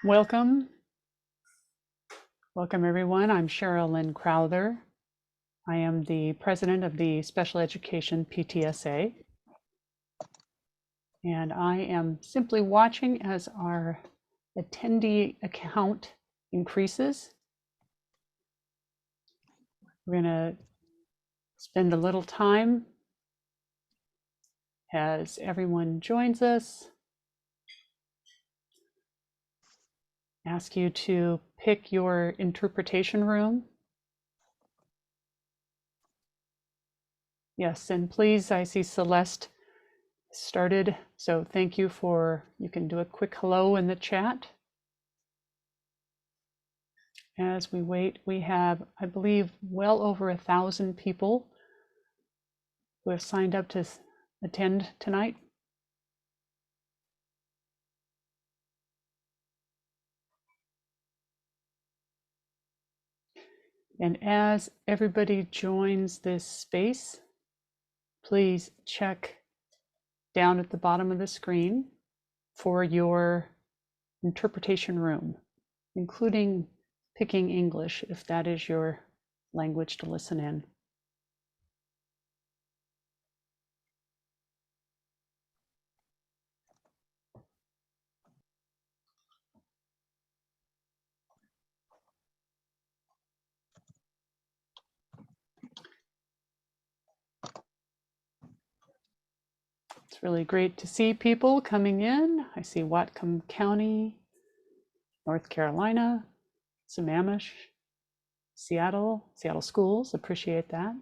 Welcome. Welcome, everyone. I'm Cheryl Lynn Crowther. I am the president of the Special Education PTSA. And I am simply watching as our attendee account increases. We're going to spend a little time as everyone joins us. Ask you to pick your interpretation room. Yes, and please, I see Celeste started, so thank you you can do a quick hello in the chat. As we wait, we have, I believe, well over 1,000 people who have signed up to attend tonight. And as everybody joins this space, please check down at the bottom of the screen for your interpretation room, including picking English if that is your language to listen in. It's really great to see people coming in. I see Whatcom County, North Carolina, Sammamish, Seattle schools, appreciate that.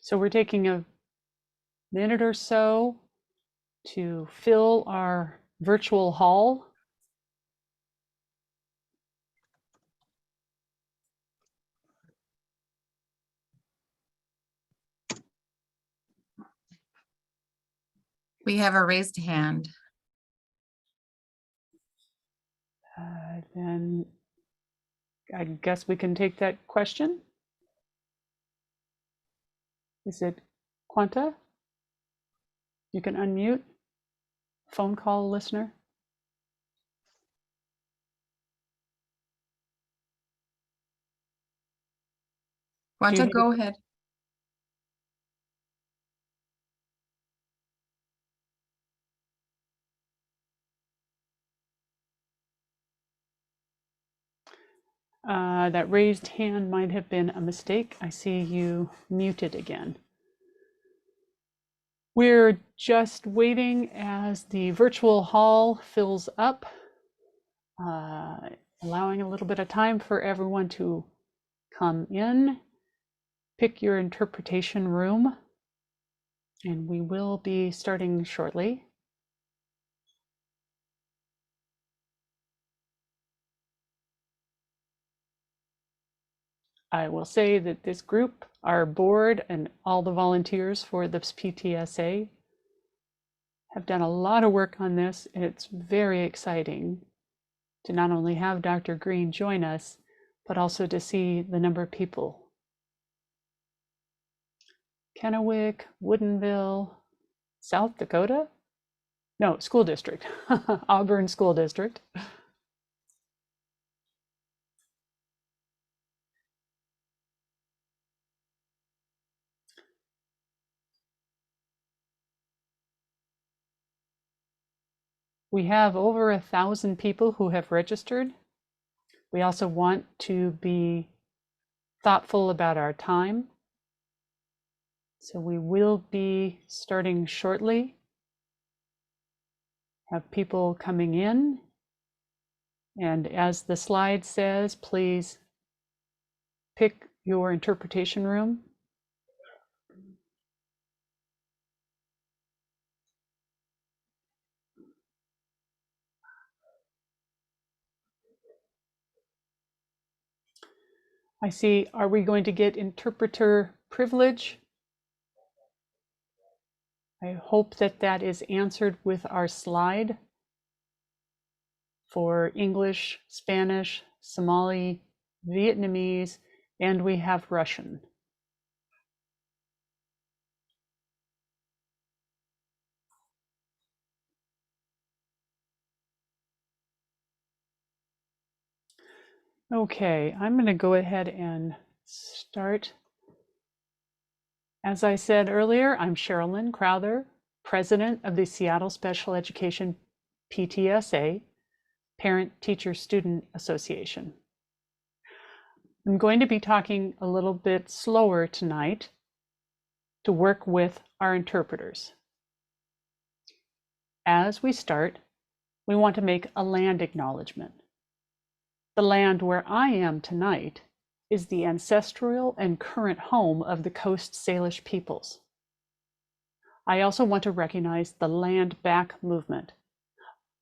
So we're taking a minute or so to fill our virtual hall. We have a raised hand. Then I guess we can take that question. Is it Quanta? You can unmute. Phone call listener. Quanta, go ahead. That raised hand might have been a mistake. I see you muted again. We're just waiting as the virtual hall fills up, allowing a little bit of time for everyone to come in, pick your interpretation room, and we will be starting shortly. I will say that this group, our board, and all the volunteers for the PTSA have done a lot of work on this, and it's very exciting to not only have Dr. Greene join us, but also to see the number of people. Kennewick, Woodinville, South Dakota? No, school district, Auburn School District. We have over 1,000 people who have registered. We also want to be thoughtful about our time. So we will be starting shortly. Have people coming in. And as the slide says, please pick your interpretation room. I see, are we going to get interpreter privilege? I hope that that is answered with our slide for English, Spanish, Somali, Vietnamese, and we have Russian. Okay, I'm going to go ahead and start. As I said earlier, I'm Sherilyn Crowther, President of the Seattle Special Education PTSA, Parent Teacher Student Association. I'm going to be talking a little bit slower tonight to work with our interpreters. As we start, we want to make a land acknowledgement. The land where I am tonight is the ancestral and current home of the Coast Salish peoples. I also want to recognize the Land Back movement,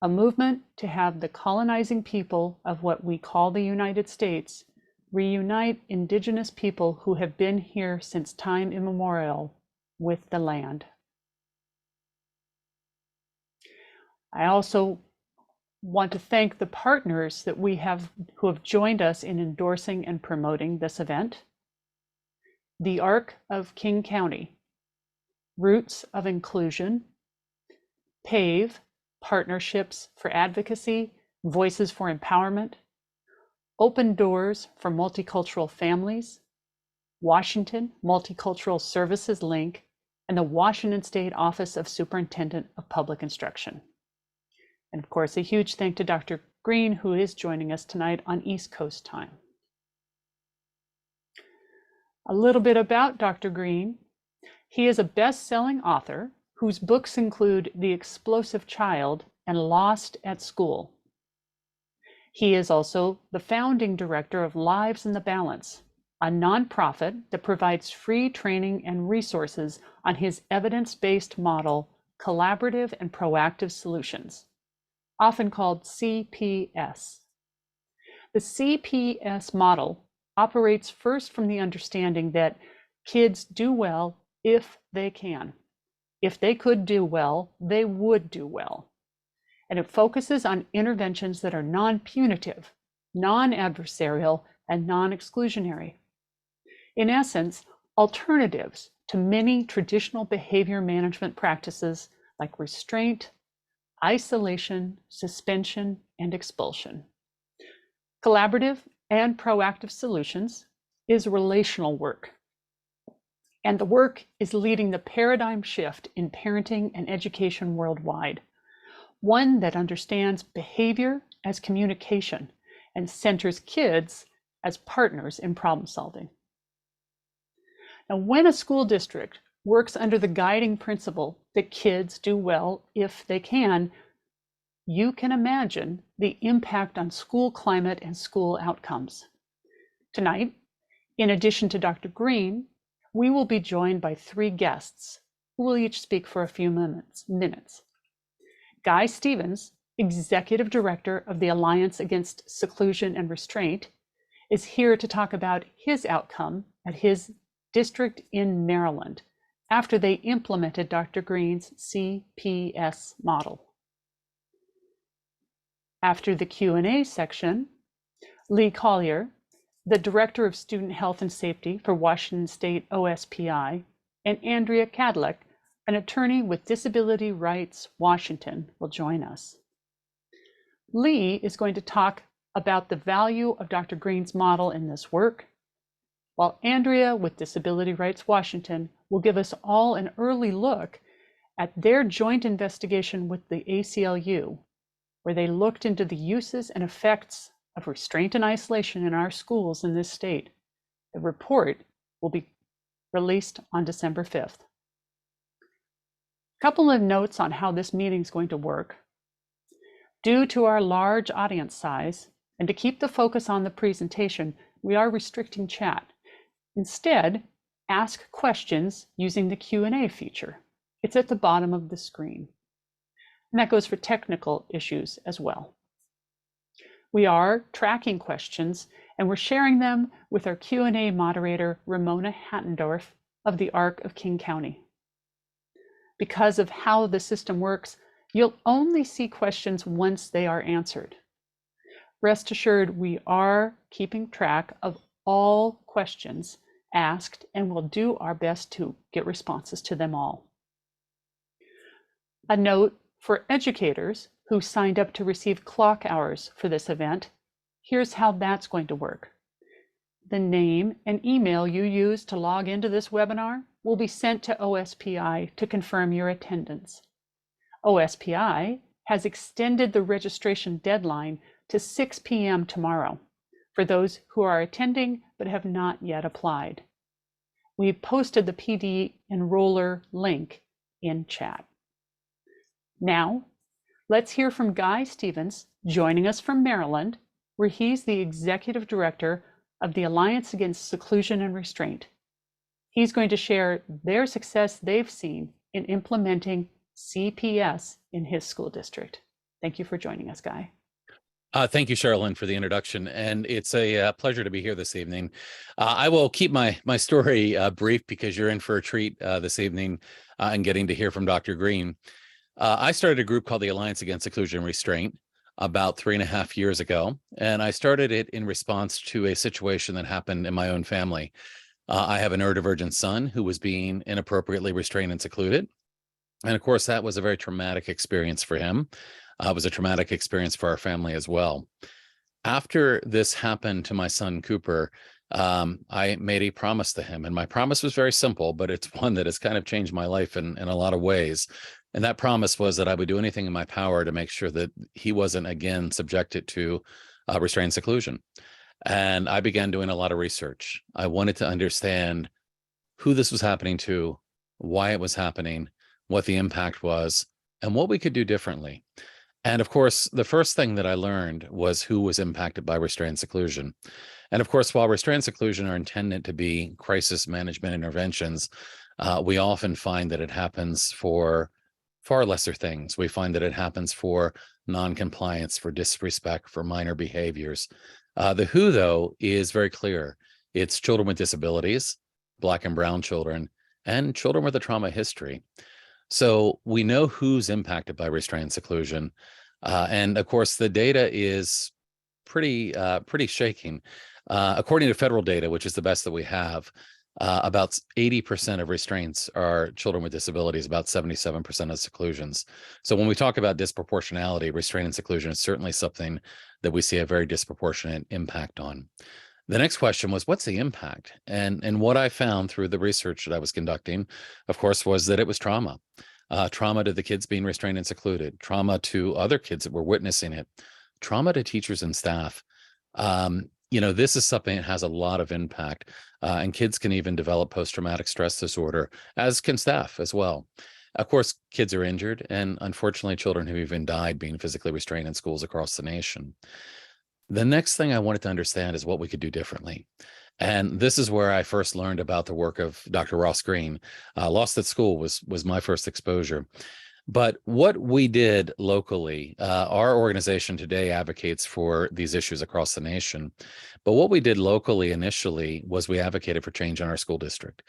a movement to have the colonizing people of what we call the United States reunite Indigenous people who have been here since time immemorial with the land. I also want to thank the partners that we have who have joined us in endorsing and promoting this event. The Arc of King County, Roots of Inclusion, PAVE, Partnerships for Advocacy, Voices for Empowerment, Open Doors for Multicultural Families, Washington Multicultural Services Link, and the Washington State Office of Superintendent of Public Instruction. And of course, a huge thank to Dr. Greene, who is joining us tonight on East Coast time. A little bit about Dr. Greene. He is a best-selling author whose books include The Explosive Child and Lost at School. He is also the founding director of Lives in the Balance, a nonprofit that provides free training and resources on his evidence-based model, Collaborative and Proactive Solutions, often called CPS. The CPS model operates first from the understanding that kids do well if they can. If they could do well, they would do well. And it focuses on interventions that are non-punitive, non-adversarial, and non-exclusionary. In essence, alternatives to many traditional behavior management practices like restraint, isolation, suspension, and expulsion. Collaborative and proactive solutions is relational work. And the work is leading the paradigm shift in parenting and education worldwide, one that understands behavior as communication and centers kids as partners in problem solving. Now, when a school district works under the guiding principle that kids do well if they can, you can imagine the impact on school climate and school outcomes. Tonight, in addition to Dr. Greene, we will be joined by 3 guests who will each speak for a few minutes. Guy Stevens, Executive Director of the Alliance Against Seclusion and Restraint, is here to talk about his outcome at his district in Maryland after they implemented Dr. Greene's CPS model. After the Q&A section, Lee Collier, the Director of Student Health and Safety for Washington State OSPI, and Andrea Kadlec, an attorney with Disability Rights Washington, will join us. Lee is going to talk about the value of Dr. Greene's model in this work, while Andrea with Disability Rights Washington will give us all an early look at their joint investigation with the ACLU, where they looked into the uses and effects of restraint and isolation in our schools in this state. The report will be released on December 5th. A couple of notes on how this meeting is going to work. Due to our large audience size, and to keep the focus on the presentation, we are restricting chat. Instead, ask questions using the Q&A feature. It's at the bottom of the screen. And that goes for technical issues as well. We are tracking questions, and we're sharing them with our Q&A moderator, Ramona Hattendorf of the Arc of King County. Because of how the system works, you'll only see questions once they are answered. Rest assured, we are keeping track of all questions asked, and we'll do our best to get responses to them all. A note for educators who signed up to receive clock hours for this event, Here's how that's going to work. The name and email you use to log into this webinar will be sent to OSPI to confirm your attendance. OSPI has extended the registration deadline to 6 p.m. tomorrow for those who are attending but have not yet applied. We've posted the PD enroller link in chat. Now, let's hear from Guy Stevens, joining us from Maryland, where he's the Executive Director of the Alliance Against Seclusion and Restraint. He's going to share their success they've seen in implementing CPS in his school district. Thank you for joining us, Guy. Thank you, Sherilyn, for the introduction, and it's a pleasure to be here this evening. I will keep my story brief because you're in for a treat this evening and getting to hear from Dr. Greene. I started a group called the Alliance Against Seclusion and Restraint about 3.5 years ago, and I started it in response to a situation that happened in my own family. I have a neurodivergent son who was being inappropriately restrained and secluded, and of course that was a very traumatic experience for him. It was a traumatic experience for our family as well. After this happened to my son Cooper, I made a promise to him, and my promise was very simple, but it's one that has kind of changed my life in a lot of ways. And that promise was that I would do anything in my power to make sure that he wasn't again subjected to restrained seclusion. And I began doing a lot of research. I wanted to understand who this was happening to, why it was happening, what the impact was, and what we could do differently. And of course, the first thing that I learned was who was impacted by restrained seclusion. And of course, while restrained seclusion are intended to be crisis management interventions, we often find that it happens for far lesser things. We find that it happens for non-compliance, for disrespect, for minor behaviors. The who, though, is very clear. It's children with disabilities, Black and brown children, and children with a trauma history. So we know who's impacted by restrained seclusion. And of course, the data is pretty shaking. According to federal data, which is the best that we have, about 80% of restraints are children with disabilities, about 77% of seclusions. So when we talk about disproportionality, restraint and seclusion is certainly something that we see a very disproportionate impact on. The next question was, what's the impact? And what I found through the research that I was conducting, of course, was that it was trauma. Trauma to the kids being restrained and secluded, trauma to other kids that were witnessing it, trauma to teachers and staff. This is something that has a lot of impact, and kids can even develop post-traumatic stress disorder, as can staff as well. Of course, kids are injured, and unfortunately, children have even died being physically restrained in schools across the nation. The next thing I wanted to understand is what we could do differently. And this is where I first learned about the work of Dr. Ross Greene. Lost at School was my first exposure. But what we did locally, our organization today advocates for these issues across the nation. But what we did locally initially was we advocated for change in our school district.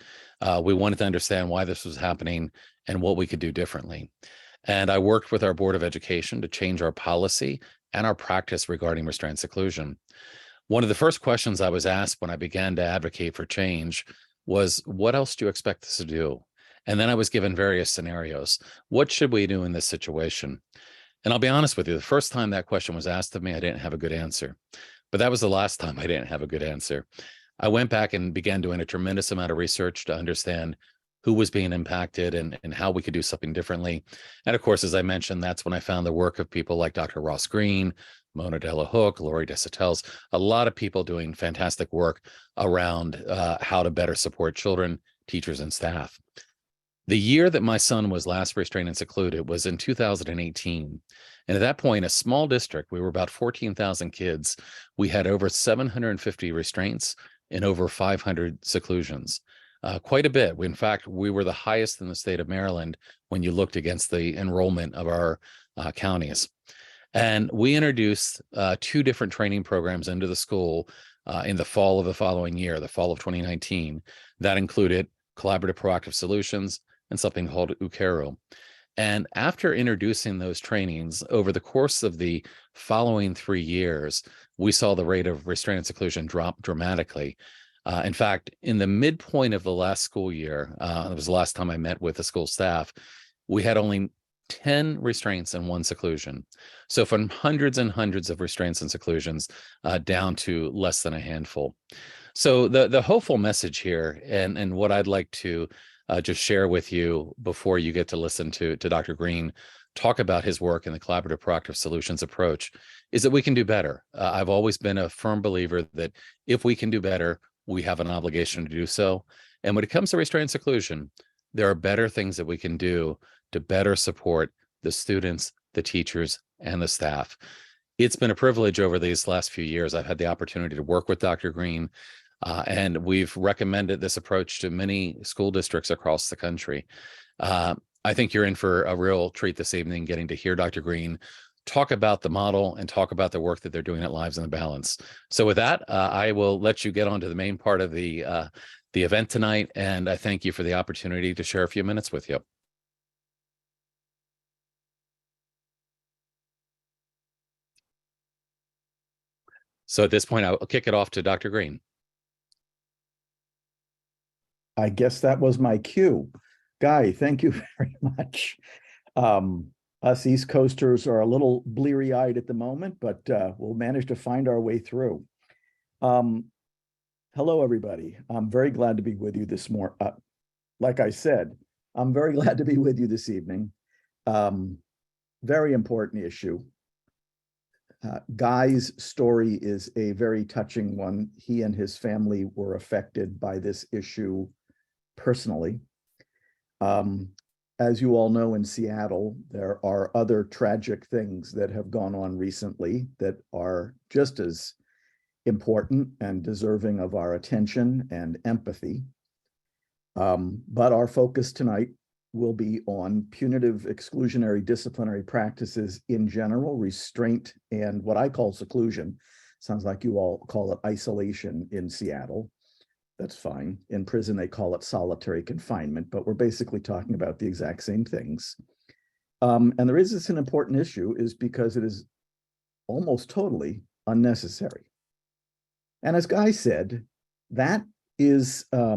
We wanted to understand why this was happening and what we could do differently. And I worked with our Board of Education to change our policy and our practice regarding restrained seclusion. One of the first questions I was asked when I began to advocate for change was, what else do you expect us to do? And then I was given various scenarios. What should we do in this situation? And I'll be honest with you, the first time that question was asked of me, I didn't have a good answer. But that was the last time I didn't have a good answer. I went back and began doing a tremendous amount of research to understand who was being impacted and how we could do something differently. And of course, as I mentioned, that's when I found the work of people like Dr. Ross Greene, Mona Della Hook, Lori Desautel, a lot of people doing fantastic work around how to better support children, teachers, and staff. The year that my son was last restrained and secluded was in 2018. And at that point, a small district, we were about 14,000 kids. We had over 750 restraints and over 500 seclusions. Quite a bit. In fact, we were the highest in the state of Maryland when you looked against the enrollment of our counties. And we introduced 2 different training programs into the school in the fall of the following year, the fall of 2019. That included collaborative proactive solutions and something called UKERO. And after introducing those trainings over the course of the following 3 years, we saw the rate of restraint and seclusion drop dramatically. In fact, in the midpoint of the last school year, it was the last time I met with the school staff, we had only 10 restraints and 1 seclusion. So from hundreds and hundreds of restraints and seclusions down to less than a handful. So the hopeful message here, and what I'd like to just share with you before you get to listen to Dr. Greene talk about his work in the collaborative proactive solutions approach, is that we can do better. I've always been a firm believer that if we can do better, we have an obligation to do so. And when it comes to restraint and seclusion, there are better things that we can do to better support the students, the teachers, and the staff. It's been a privilege over these last few years. I've had the opportunity to work with Dr. Greene, and we've recommended this approach to many school districts across the country. I think you're in for a real treat this evening, getting to hear Dr. Greene talk about the model and talk about the work that they're doing at Lives in the Balance. So with that, I will let you get on to the main part of the event tonight, and I thank you for the opportunity to share a few minutes with you. So at this point, I'll kick it off to Dr. Greene. I guess that was my cue. Guy, thank you very much. Us East Coasters are a little bleary-eyed at the moment, but we'll manage to find our way through. Hello, everybody. I'm very glad to be with you this morning. Like I said, I'm very glad to be with you this evening. Very important issue. Guy's story is a very touching one. He and his family were affected by this issue personally. As you all know, in Seattle, there are other tragic things that have gone on recently that are just as important and deserving of our attention and empathy. But our focus tonight will be on punitive exclusionary disciplinary practices in general, restraint, and what I call seclusion. Sounds like you all call it isolation in Seattle. That's fine. In prison, they call it solitary confinement, but we're basically talking about the exact same things. And the reason it's an important issue is because it is almost totally unnecessary. And as Guy said, that is a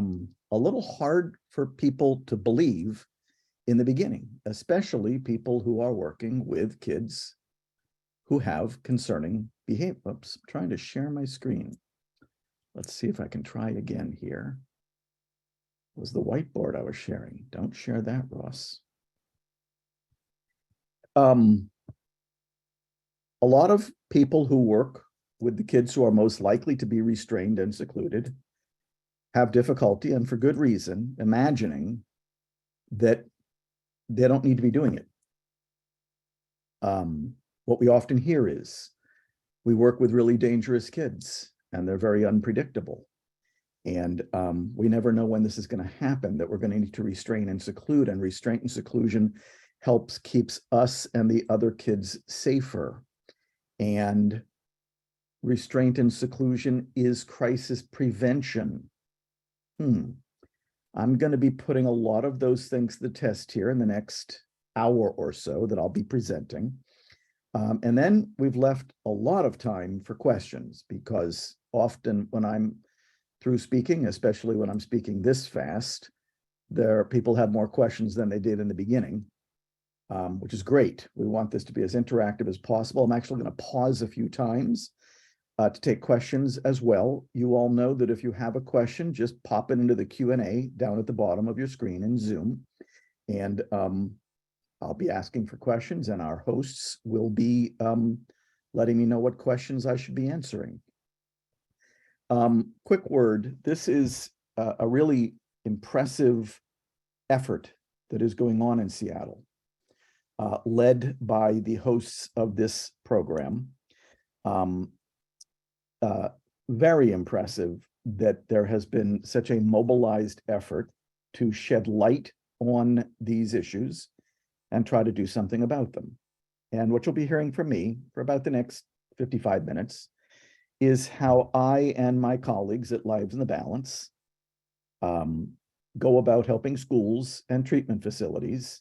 little hard for people to believe in the beginning, especially people who are working with kids who have concerning behavior. Oops, I'm trying to share my screen. Let's see if I can try again here. It was the whiteboard I was sharing. Don't share that, Ross. A lot of people who work with the kids who are most likely to be restrained and secluded have difficulty, and for good reason, imagining that they don't need to be doing it. What we often hear is, we work with really dangerous kids and they're very unpredictable. And we never know when this is going to happen, that we're going to need to restrain and seclude, and restraint and seclusion keeps us and the other kids safer. And restraint and seclusion is crisis prevention. I'm going to be putting a lot of those things to the test here in the next hour or so that I'll be presenting. And then we've left a lot of time for questions, because often when I'm through speaking, especially when I'm speaking this fast, people have more questions than they did in the beginning, which is great. We want this to be as interactive as possible. I'm actually going to pause a few times to take questions as well. You all know that if you have a question, just pop it into the Q&A down at the bottom of your screen in Zoom. And I'll be asking for questions, and our hosts will be letting me know what questions I should be answering. Quick word, this is a really impressive effort that is going on in Seattle, led by the hosts of this program. Very impressive that there has been such a mobilized effort to shed light on these issues and try to do something about them. And what you'll be hearing from me for about the next 55 minutes is how I and my colleagues at Lives in the Balance go about helping schools and treatment facilities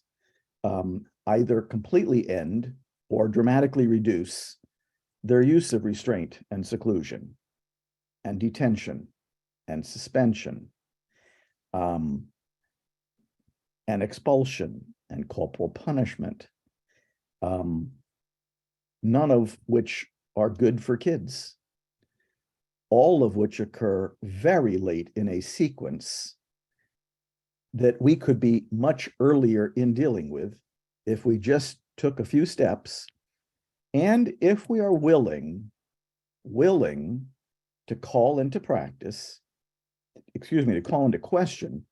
either completely end or dramatically reduce their use of restraint and seclusion and detention and suspension and expulsion and corporal punishment none of which are good for kids, all of which occur very late in a sequence that we could be much earlier in dealing with if we just took a few steps, and if we are willing to call into question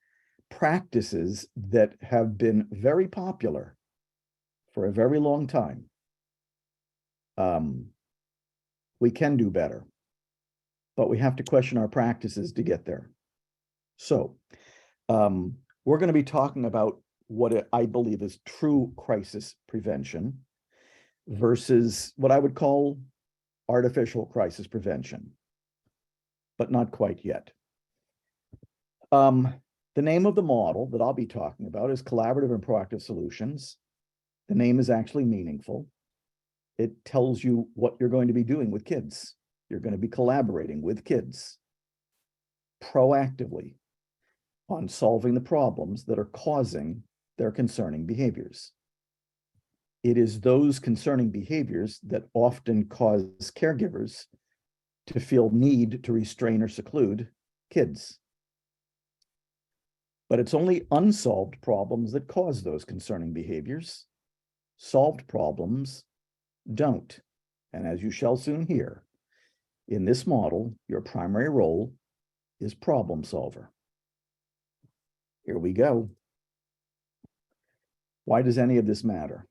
practices that have been very popular for a very long time. We can do better, but we have to question our practices to get there. So we're going to be talking about what I believe is true crisis prevention versus what I would call artificial crisis prevention, but not quite yet. The name of the model that I'll be talking about is Collaborative and Proactive Solutions. The name is actually meaningful. It tells you what you're going to be doing with kids. You're going to be collaborating with kids proactively on solving the problems that are causing their concerning behaviors. It is those concerning behaviors that often cause caregivers to feel need to restrain or seclude kids. But it's only unsolved problems that cause those concerning behaviors. Solved problems don't. And as you shall soon hear, in this model, your primary role is problem solver. Here we go. Why does any of this matter?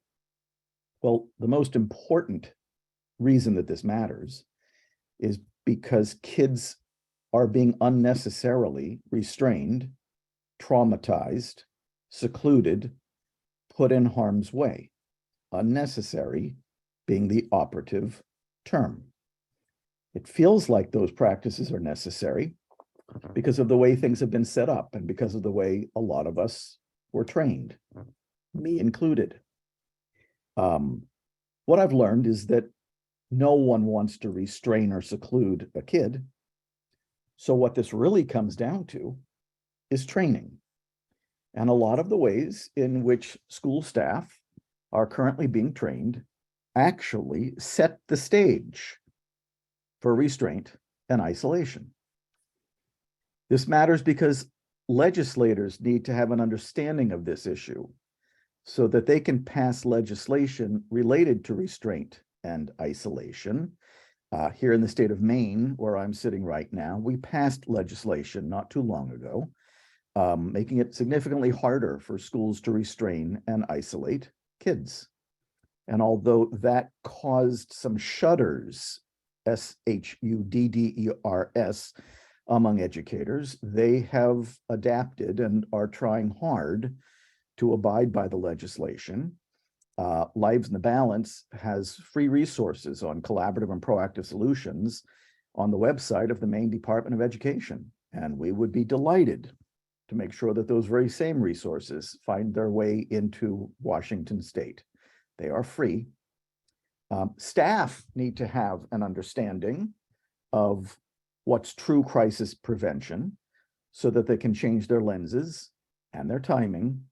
Well, the most important reason that this matters is because kids are being unnecessarily restrained, traumatized, secluded, put in harm's way. Unnecessary being the operative term. It feels like those practices are necessary because of the way things have been set up and because of the way a lot of us were trained, me included. What I've learned is that no one wants to restrain or seclude a kid. So what this really comes down to is training. And a lot of the ways in which school staff are currently being trained actually set the stage for restraint and isolation. This matters because legislators need to have an understanding of this issue so that they can pass legislation related to restraint and isolation. Here in the state of Maine, where I'm sitting right now, we passed legislation not too long ago, making it significantly harder for schools to restrain and isolate kids. And although that caused some shudders, SHUDDERS, among educators, they have adapted and are trying hard to abide by the legislation. Lives in the Balance has free resources on collaborative and proactive solutions on the website of the Maine Department of Education. And we would be delighted to make sure that those very same resources find their way into Washington State. They are free. Staff need to have an understanding of what's true crisis prevention so that they can change their lenses and their timing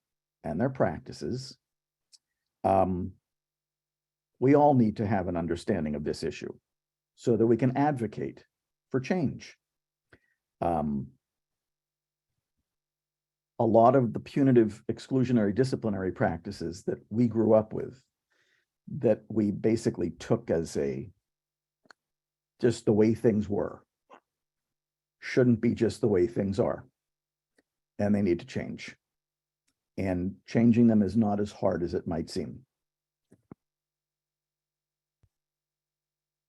and their practices. We all need to have an understanding of this issue so that we can advocate for change. A lot of the punitive exclusionary disciplinary practices that we grew up with, that we basically took as just the way things were, shouldn't be just the way things are, and they need to change. And changing them is not as hard as it might seem.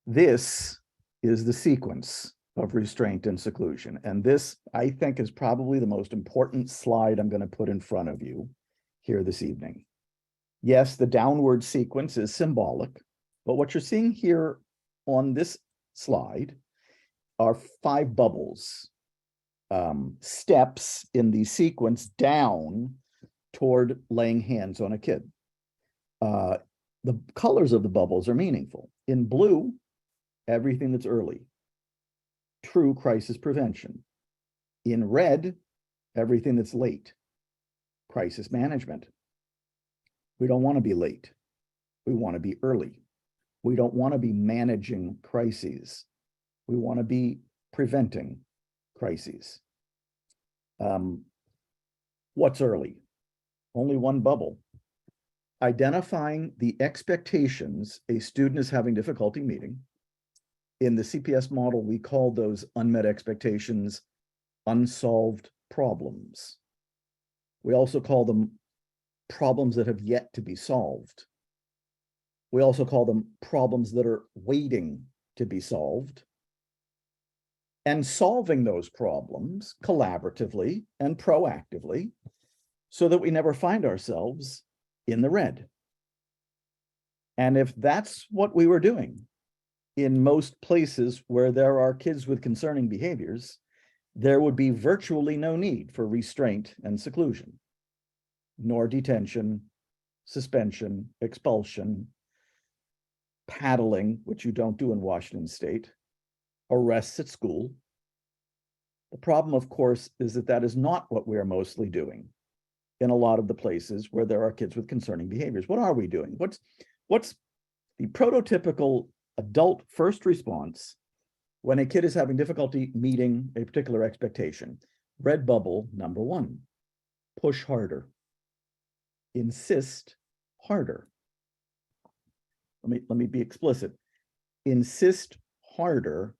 This is the sequence of restraint and seclusion. And this, I think, is probably the most important slide I'm going to put in front of you here this evening. Yes, the downward sequence is symbolic, but what you're seeing here on this slide are 5 bubbles, steps in the sequence down toward laying hands on a kid. The colors of the bubbles are meaningful. In blue, everything that's early, true crisis prevention. In red, everything that's late, crisis management. We don't want to be late. We want to be early. We don't want to be managing crises. We want to be preventing crises. What's early? Only one bubble. Identifying the expectations a student is having difficulty meeting. In the CPS model, we call those unmet expectations unsolved problems. We also call them problems that have yet to be solved. We also call them problems that are waiting to be solved. And solving those problems collaboratively and proactively so that we never find ourselves in the red. And if that's what we were doing in most places where there are kids with concerning behaviors, there would be virtually no need for restraint and seclusion, nor detention, suspension, expulsion, paddling, which you don't do in Washington State, arrests at school. The problem, of course, is that that is not what we are mostly doing in a lot of the places where there are kids with concerning behaviors. What are we doing? What's the prototypical adult first response when a kid is having difficulty meeting a particular expectation? Red bubble number one, push harder, insist harder. Let me be explicit. Insist harder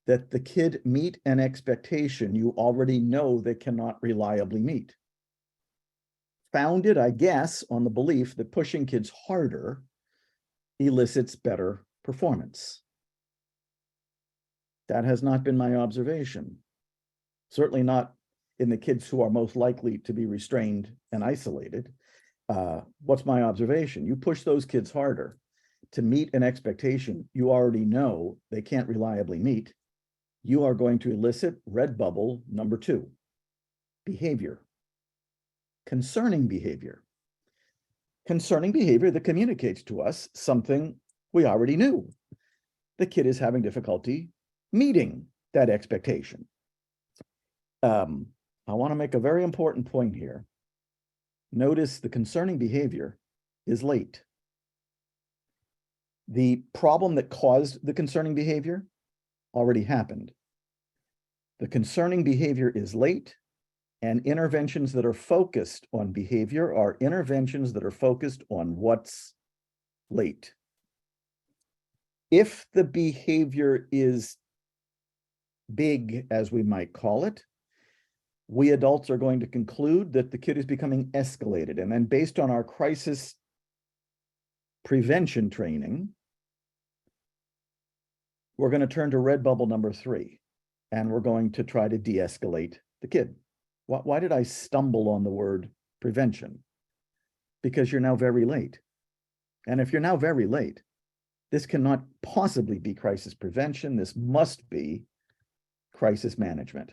that the kid meet an expectation you already know they cannot reliably meet. Founded, I guess, on the belief that pushing kids harder elicits better performance. That has not been my observation. Certainly not in the kids who are most likely to be restrained and isolated. What's my observation? You push those kids harder to meet an expectation you already know they can't reliably meet, you are going to elicit red bubble number two, behavior. Concerning behavior. Concerning behavior that communicates to us something we already knew. The kid is having difficulty meeting that expectation. I want to make a very important point here. Notice the concerning behavior is late. The problem that caused the concerning behavior already happened. The concerning behavior is late, and interventions that are focused on behavior are interventions that are focused on what's late. If the behavior is big, as we might call it, we adults are going to conclude that the kid is becoming escalated. And then based on our crisis prevention training, we're going to turn to red bubble number three, and we're going to try to de-escalate the kid. Why did I stumble on the word prevention? Because you're now very late. And if you're now very late, this cannot possibly be crisis prevention. This must be crisis management.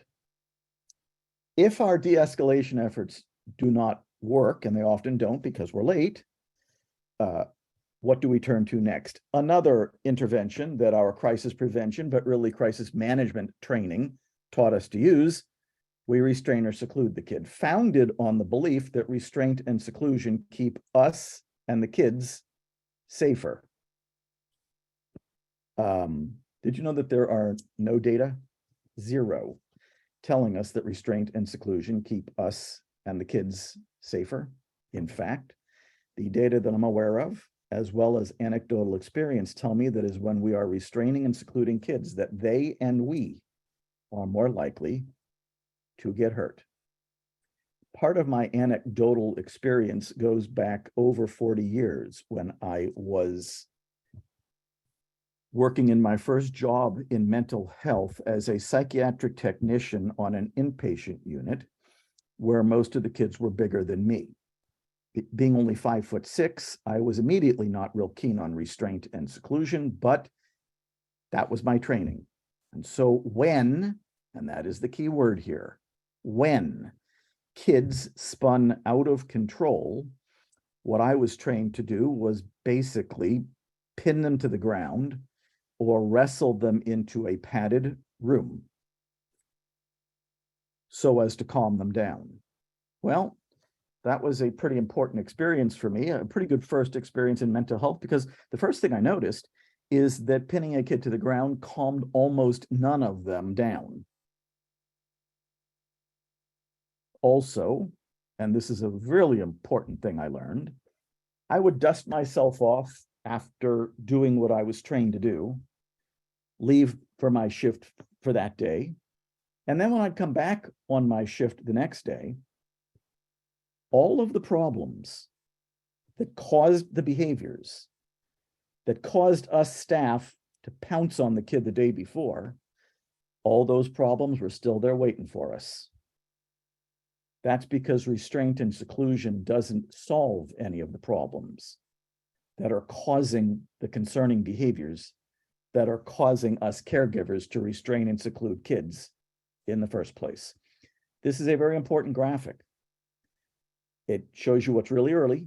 If our de-escalation efforts do not work, and they often don't because we're late, what do we turn to next? Another intervention that our crisis prevention, but really crisis management training taught us to use. We restrain or seclude the kid, founded on the belief that restraint and seclusion keep us and the kids safer. Did you know that there are no data, zero, telling us that restraint and seclusion keep us and the kids safer? In fact, the data that I'm aware of, as well as anecdotal experience, tell me that is when we are restraining and secluding kids, that they and we are more likely to get hurt. Part of my anecdotal experience goes back over 40 years when I was working in my first job in mental health as a psychiatric technician on an inpatient unit where most of the kids were bigger than me. Being only 5'6", I was immediately not real keen on restraint and seclusion, but that was my training. And so when, and that is the key word here, when kids spun out of control, what I was trained to do was basically pin them to the ground or wrestle them into a padded room so as to calm them down. Well, that was a pretty important experience for me, a pretty good first experience in mental health, because the first thing I noticed is that pinning a kid to the ground calmed almost none of them down. Also, and this is a really important thing I learned, I would dust myself off after doing what I was trained to do, leave for my shift for that day. And then when I'd come back on my shift the next day, all of the problems that caused the behaviors that caused us staff to pounce on the kid the day before, all those problems were still there waiting for us. That's because restraint and seclusion doesn't solve any of the problems that are causing the concerning behaviors that are causing us caregivers to restrain and seclude kids in the first place. This is a very important graphic. It shows you what's really early,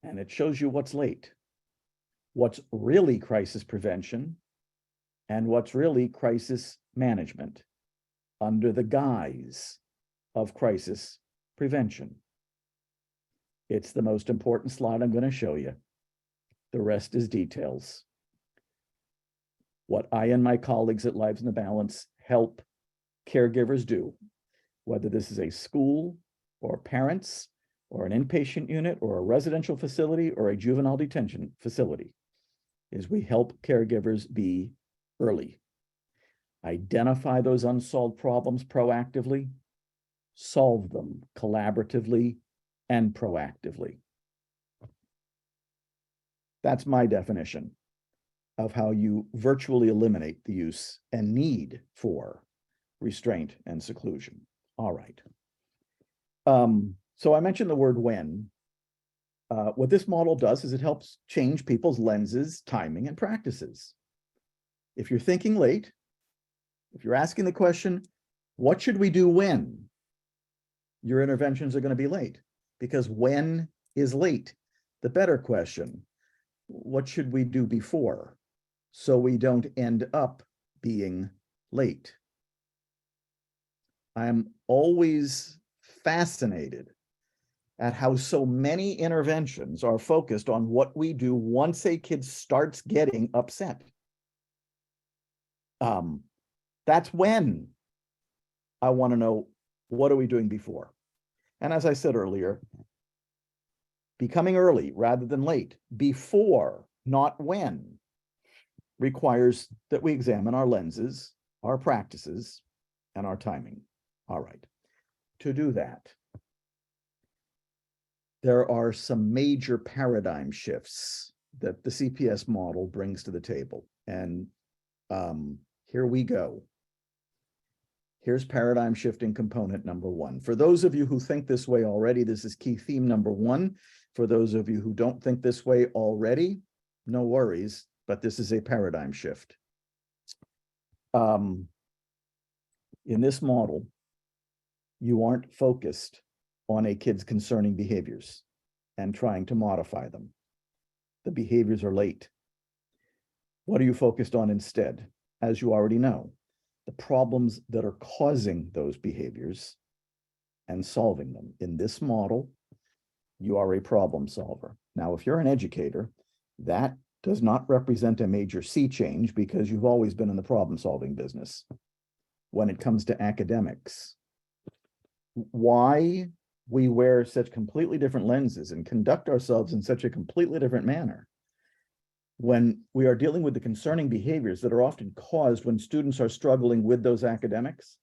and it shows you what's late, what's really crisis prevention, and what's really crisis management under the guise of crisis prevention. It's the most important slide I'm going to show you. The rest is details. What I and my colleagues at Lives in the Balance help caregivers do, whether this is a school or parents or an inpatient unit or a residential facility or a juvenile detention facility, is we help caregivers be early. Identify those unsolved problems proactively, solve them collaboratively and proactively. That's my definition of how you virtually eliminate the use and need for restraint and seclusion. All right. So I mentioned the word when. What this model does is it helps change people's lenses, timing, and practices. If you're thinking late, if you're asking the question, what should we do when? Your interventions are going to be late, because when is late. The better question, what should we do before so we don't end up being late? I'm always fascinated at how so many interventions are focused on what we do once a kid starts getting upset. That's when I want to know, what are we doing before? And as I said earlier, becoming early rather than late, before, not when, requires that we examine our lenses, our practices, and our timing. All right. To do that, there are some major paradigm shifts that the CPS model brings to the table. And here we go. Here's paradigm shifting component number one. For those of you who think this way already, this is key theme number one. For those of you who don't think this way already, no worries, but this is a paradigm shift. In this model, you aren't focused on a kid's concerning behaviors and trying to modify them. The behaviors are late. What are you focused on instead? As you already know, the problems that are causing those behaviors and solving them. In this model, you are a problem solver. Now, if you're an educator, that does not represent a major sea change because you've always been in the problem-solving business. When it comes to academics, why we wear such completely different lenses and conduct ourselves in such a completely different manner when we are dealing with the concerning behaviors that are often caused when students are struggling with those academics,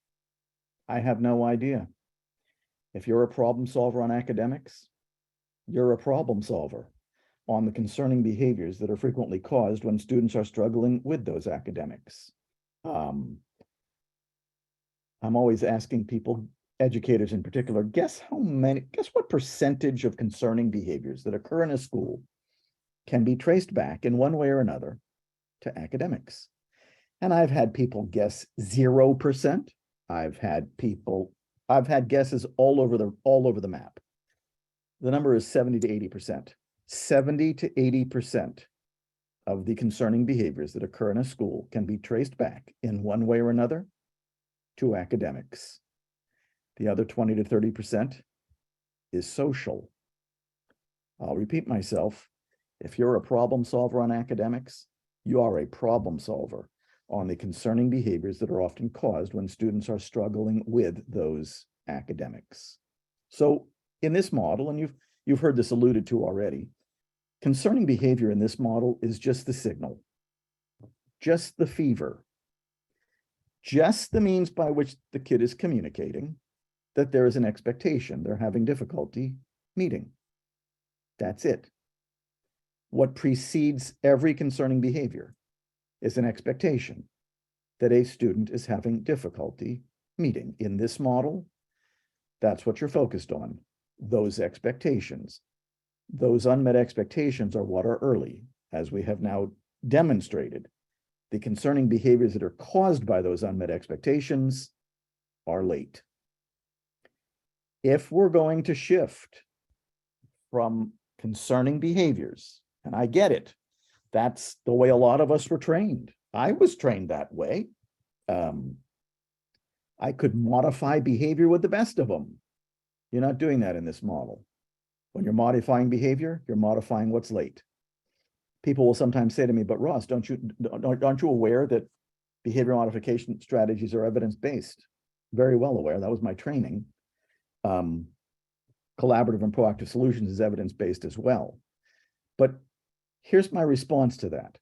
I have no idea. If you're a problem solver on academics, you're a problem solver on the concerning behaviors that are frequently caused when students are struggling with those academics. I'm always asking people, educators in particular, guess what percentage of concerning behaviors that occur in a school can be traced back in one way or another to academics. And I've had people guess 0%. I've had guesses all over the map. The number is 70 to 80%. 70 to 80% of the concerning behaviors that occur in a school can be traced back in one way or another to academics. The other 20 to 30% is social. I'll repeat myself. If you're a problem solver on academics, you are a problem solver on the concerning behaviors that are often caused when students are struggling with those academics. So in this model, and you've heard this alluded to already, concerning behavior in this model is just the signal, just the fever, just the means by which the kid is communicating that there is an expectation they're having difficulty meeting. That's it. What precedes every concerning behavior is an expectation that a student is having difficulty meeting. In this model, that's what you're focused on, those expectations. Those unmet expectations are what are early, as we have now demonstrated. The concerning behaviors that are caused by those unmet expectations are late. If we're going to shift from concerning behaviors, and I get it, that's the way a lot of us were trained. I was trained that way. I could modify behavior with the best of them. You're not doing that in this model. When you're modifying behavior, you're modifying what's late. People will sometimes say to me, but Ross, aren't you aware that behavior modification strategies are evidence-based? Very well aware. That was my training. Collaborative and proactive solutions is evidence-based as well. But here's my response to that.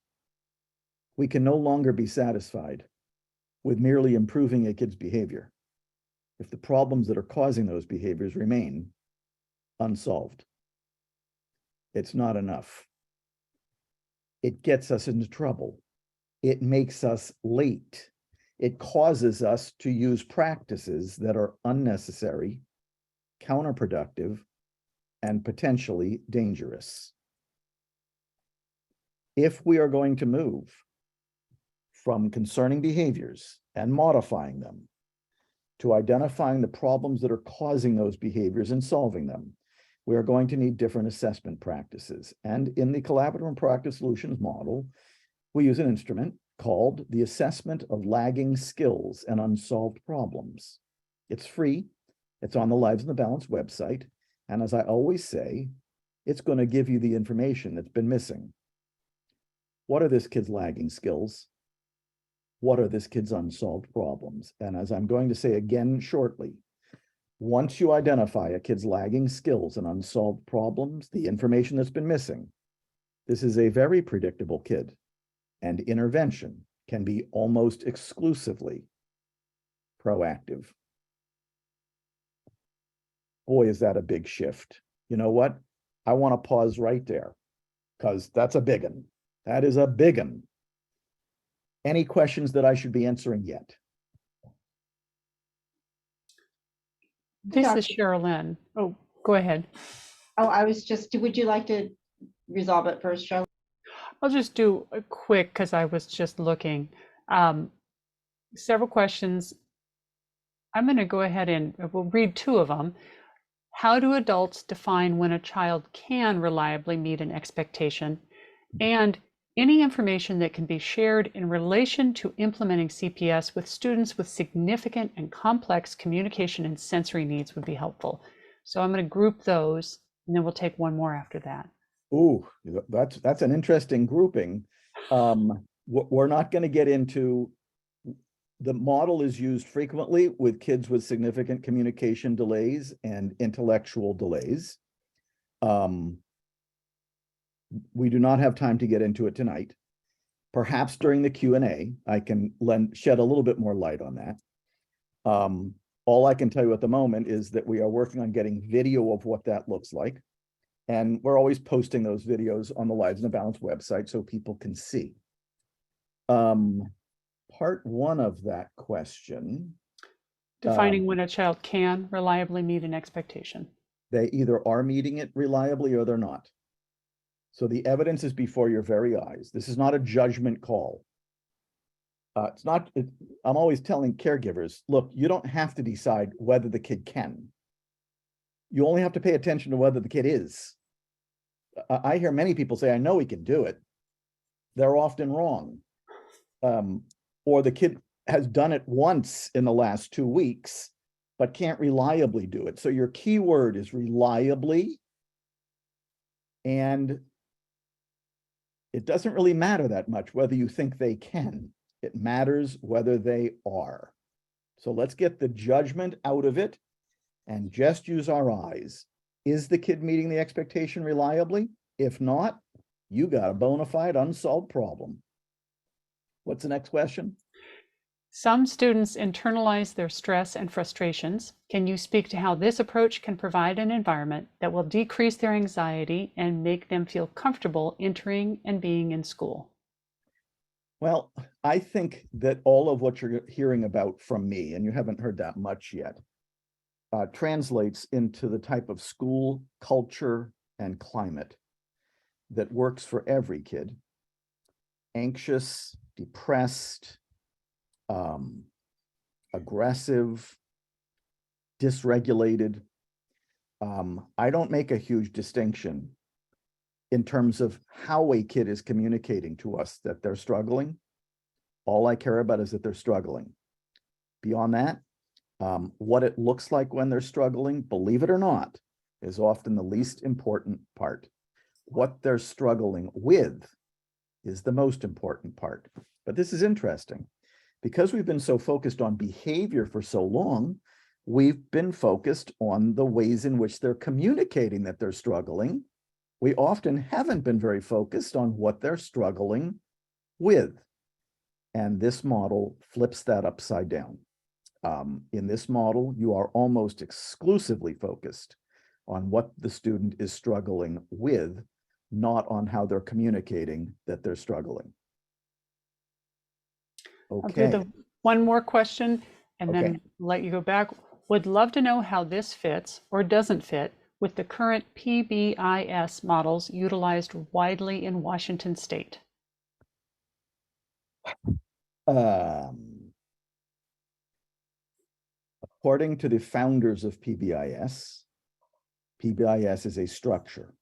We can no longer be satisfied with merely improving a kid's behavior if the problems that are causing those behaviors remain unsolved. It's not enough. It gets us into trouble. It makes us late. It causes us to use practices that are unnecessary, counterproductive, and potentially dangerous. If we are going to move from concerning behaviors and modifying them to identifying the problems that are causing those behaviors and solving them, we are going to need different assessment practices. And in the collaborative and proactive solutions model, we use an instrument called the assessment of lagging skills and unsolved problems. It's free. It's on the Lives in the Balance website. And as I always say, it's going to give you the information that's been missing. What are this kid's lagging skills? What are this kid's unsolved problems? And as I'm going to say again shortly, once you identify a kid's lagging skills and unsolved problems, the information that's been missing, this is a very predictable kid, and intervention can be almost exclusively proactive. Boy, is that a big shift. You know what? I want to pause right there because that's a big one. That is a big one. Any questions that I should be answering yet? This Doc- is Sherilyn. Oh, go ahead. Oh, I was just, would you like to resolve it first, Charlotte? I'll just do a quick because I was just looking. Several questions. I'm going to go ahead and we'll read two of them. How do adults define when a child can reliably meet an expectation? And any information that can be shared in relation to implementing CPS with students with significant and complex communication and sensory needs would be helpful. So I'm going to group those, and then we'll take one more after that. Ooh, that's an interesting grouping. We're not going to get into, the model is used frequently with kids with significant communication delays and intellectual delays. We do not have time to get into it tonight. Perhaps during the Q&A, I can shed a little bit more light on that. All I can tell you at the moment is that we are working on getting video of what that looks like. And we're always posting those videos on the Lives in the Balance website so people can see. Part one of that question. Defining when a child can reliably meet an expectation. They either are meeting it reliably or they're not. So the evidence is before your very eyes. This is not a judgment call. I'm always telling caregivers, look, you don't have to decide whether the kid can. You only have to pay attention to whether the kid is. I hear many people say, I know he can do it. They're often wrong. Or the kid has done it once in the last 2 weeks, but can't reliably do it. So your key word is reliably. And it doesn't really matter that much whether you think they can. It matters whether they are. So let's get the judgment out of it and just use our eyes. Is the kid meeting the expectation reliably? If not, you got a bona fide unsolved problem. What's the next question? Some students internalize their stress and frustrations. Can you speak to how this approach can provide an environment that will decrease their anxiety and make them feel comfortable entering and being in school? Well, I think that all of what you're hearing about from me, and you haven't heard that much yet, translates into the type of school culture and climate that works for every kid. Anxious, depressed, aggressive, dysregulated. I don't make a huge distinction in terms of how a kid is communicating to us that they're struggling. All I care about is that they're struggling. Beyond that, what it looks like when they're struggling, believe it or not, is often the least important part. What they're struggling with is the most important part. But this is interesting. Because we've been so focused on behavior for so long, we've been focused on the ways in which they're communicating that they're struggling. We often haven't been very focused on what they're struggling with. And this model flips that upside down. In this model, you are almost exclusively focused on what the student is struggling with, not on how they're communicating that they're struggling. Okay. I'll do the one more question and Okay. then let you go back. Would love to know how this fits or doesn't fit with the current PBIS models utilized widely in Washington State. According to the founders of PBIS, PBIS is a structure,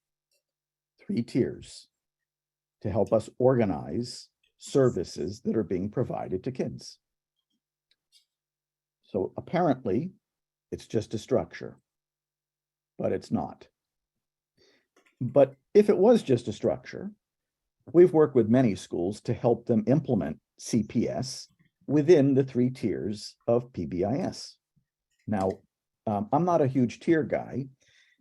3 tiers, to help us organize services that are being provided to kids. So apparently, it's just a structure, but it's not. But if it was just a structure, we've worked with many schools to help them implement CPS within the 3 tiers of PBIS. Now, I'm not a huge tier guy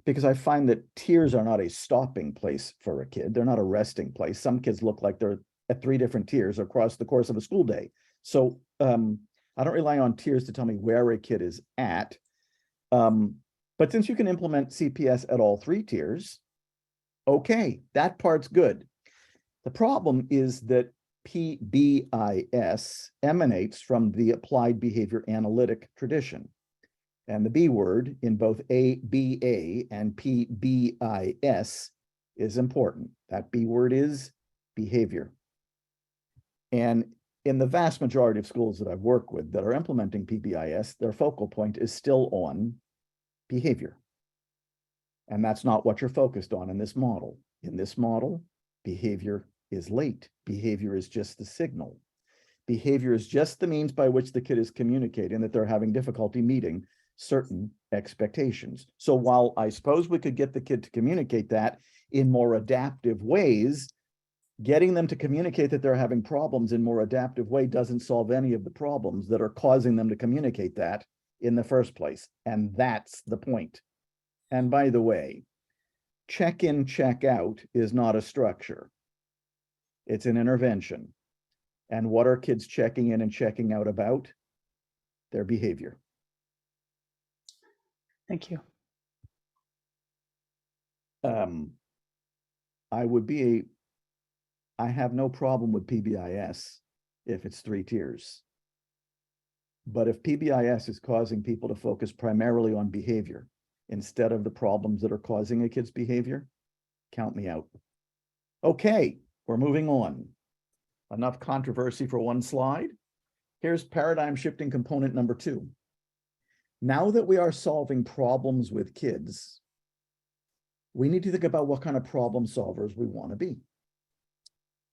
because I find that tiers are not a stopping place for a kid. They're not a resting place. Some kids look like they're at 3 different tiers across the course of a school day. So I don't rely on tiers to tell me where a kid is at. But since you can implement CPS at all 3 tiers, okay, that part's good. The problem is that PBIS emanates from the applied behavior analytic tradition. And the B word in both ABA and PBIS is important. That B word is behavior. And in the vast majority of schools that I've worked with that are implementing PBIS, their focal point is still on behavior. And that's not what you're focused on in this model. In this model, behavior is late. Behavior is just the signal. Behavior is just the means by which the kid is communicating that they're having difficulty meeting certain expectations. So while I suppose we could get the kid to communicate that in more adaptive ways, getting them to communicate that they're having problems in more adaptive way doesn't solve any of the problems that are causing them to communicate that in the first place. And that's the point. And by the way, check in, check out is not a structure. It's an intervention. And what are kids checking in and checking out about? Their behavior. Thank you. I have no problem with PBIS if it's 3 tiers. But if PBIS is causing people to focus primarily on behavior instead of the problems that are causing a kid's behavior, count me out. Okay, we're moving on. Enough controversy for one slide. Here's paradigm shifting component number 2. Now that we are solving problems with kids, we need to think about what kind of problem solvers we want to be.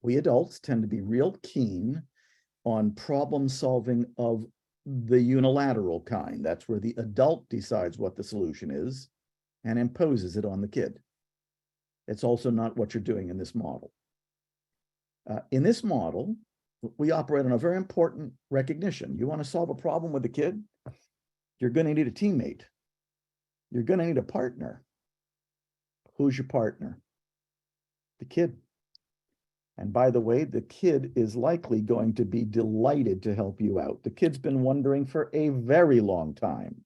We adults tend to be real keen on problem solving of the unilateral kind. That's where the adult decides what the solution is and imposes it on the kid. It's also not what you're doing in this model. In this model, we operate on a very important recognition. You want to solve a problem with a kid, you're going to need a teammate. You're going to need a partner. Who's your partner? The kid. And by the way, the kid is likely going to be delighted to help you out. The kid's been wondering for a very long time,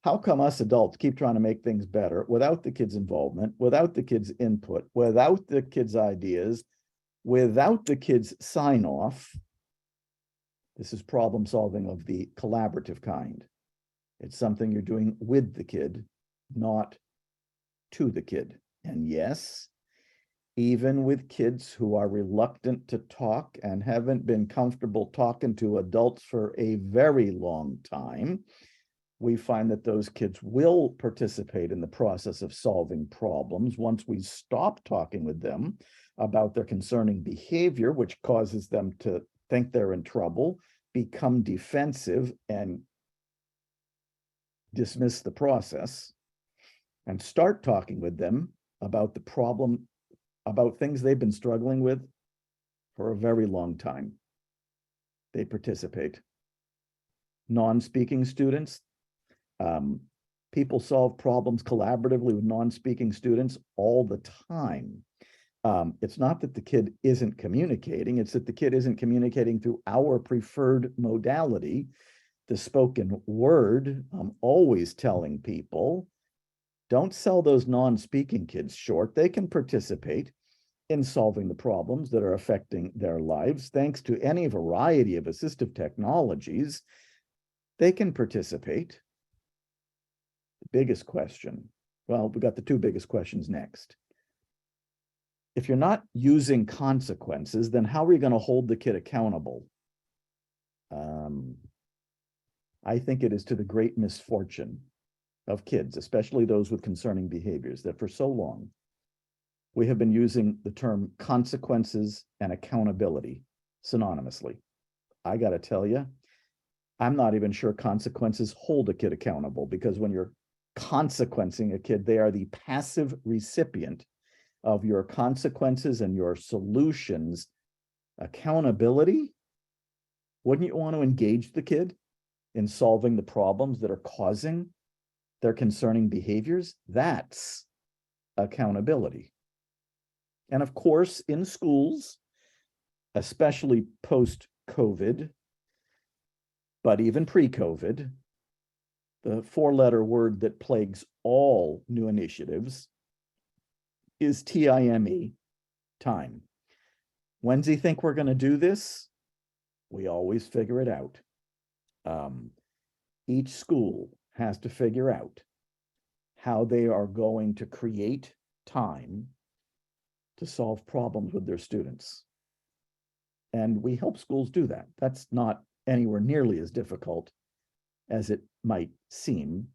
how come us adults keep trying to make things better without the kid's involvement, without the kid's input, without the kid's ideas, without the kid's sign off? This is problem solving of the collaborative kind. It's something you're doing with the kid, not to the kid. And yes, even with kids who are reluctant to talk and haven't been comfortable talking to adults for a very long time, we find that those kids will participate in the process of solving problems once we stop talking with them about their concerning behavior, which causes them to think they're in trouble, become defensive, and dismiss the process, and start talking with them about the problem, about things they've been struggling with for a very long time. They participate. Non-speaking students, people solve problems collaboratively with non-speaking students all the time. It's not that the kid isn't communicating, it's that the kid isn't communicating through our preferred modality, the spoken word. I'm always telling people, don't sell those non-speaking kids short. They can participate in solving the problems that are affecting their lives. Thanks to any variety of assistive technologies, they can participate. The biggest question, well, we got the two biggest questions next. If you're not using consequences, then how are you going to hold the kid accountable? I think it is to the great misfortune of kids, especially those with concerning behaviors, that for so long, we have been using the term consequences and accountability synonymously. I got to tell you, I'm not even sure consequences hold a kid accountable, because when you're consequencing a kid, they are the passive recipient of your consequences and your solutions. Accountability, wouldn't you want to engage the kid in solving the problems that are causing their concerning behaviors? That's accountability. And of course, in schools, especially post-COVID, but even pre-COVID, the four-letter word that plagues all new initiatives is TIME, time. When's he think we're going to do this? We always figure it out. Each school has to figure out how they are going to create time to solve problems with their students. And we help schools do that. That's not anywhere nearly as difficult as it might seem,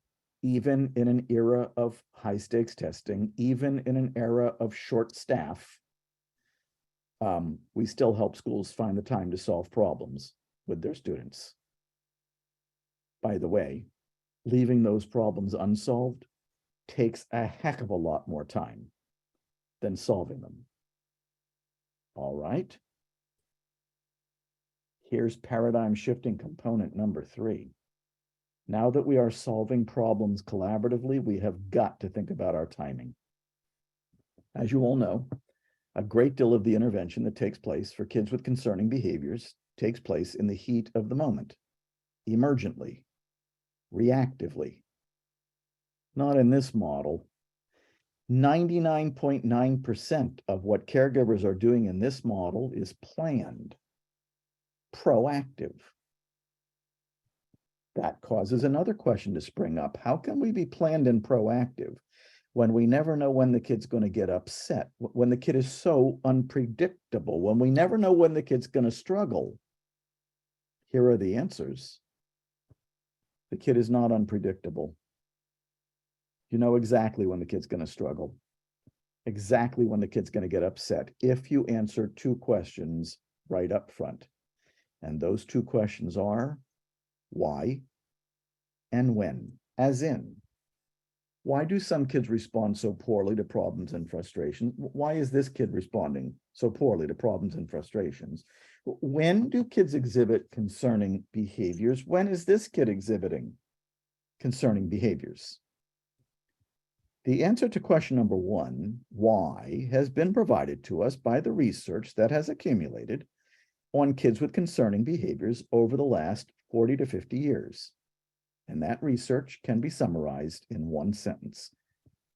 even in an era of high stakes testing, even in an era of short staff. We still help schools find the time to solve problems with their students. By the way, leaving those problems unsolved takes a heck of a lot more time than solving them. All right. Here's paradigm shifting component number 3. Now that we are solving problems collaboratively, we have got to think about our timing. As you all know, a great deal of the intervention that takes place for kids with concerning behaviors takes place in the heat of the moment, emergently, reactively. Not in this model. 99.9% of what caregivers are doing in this model is planned, proactive. That causes another question to spring up. How can we be planned and proactive when we never know when the kid's going to get upset, when the kid is so unpredictable, when we never know when the kid's going to struggle? Here are the answers. The kid is not unpredictable. You know exactly when the kid's going to struggle, exactly when the kid's going to get upset, if you answer 2 questions right up front. And those 2 questions are, why, and when, as in, why do some kids respond so poorly to problems and frustrations? Why is this kid responding so poorly to problems and frustrations? When do kids exhibit concerning behaviors? When is this kid exhibiting concerning behaviors? The answer to question number one, why, has been provided to us by the research that has accumulated on kids with concerning behaviors over the last 40 to 50 years. And that research can be summarized in one sentence.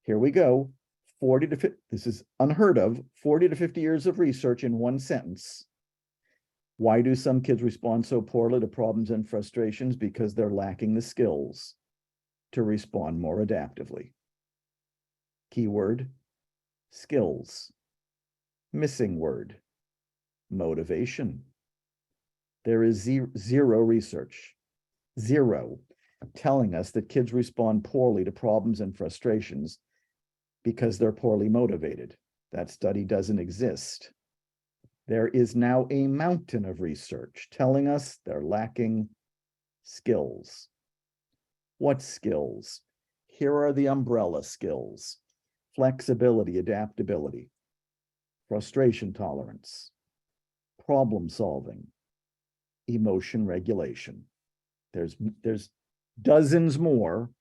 Here we go. 40 to 50, this is unheard of, 40 to 50 years of research in one sentence. Why do some kids respond so poorly to problems and frustrations? Because they're lacking the skills to respond more adaptively. Keyword, skills. Missing word, motivation. There is zero research, zero, telling us that kids respond poorly to problems and frustrations because they're poorly motivated. That study doesn't exist. There is now a mountain of research telling us they're lacking skills. What skills? Here are the umbrella skills: flexibility, adaptability, frustration tolerance, problem solving, emotion regulation. There's dozens more.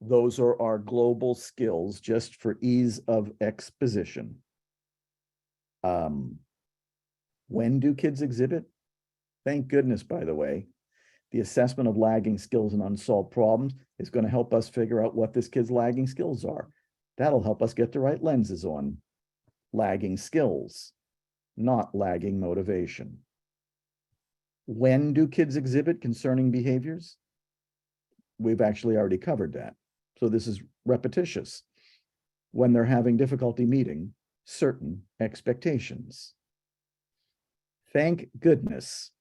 Those are our global skills just for ease of exposition. When do kids exhibit? Thank goodness, by the way. The assessment of lagging skills and unsolved problems is going to help us figure out what this kid's lagging skills are. That'll help us get the right lenses on lagging skills, not lagging motivation. When do kids exhibit concerning behaviors? We've actually already covered that. So this is repetitious. When they're having difficulty meeting certain expectations. Thank goodness.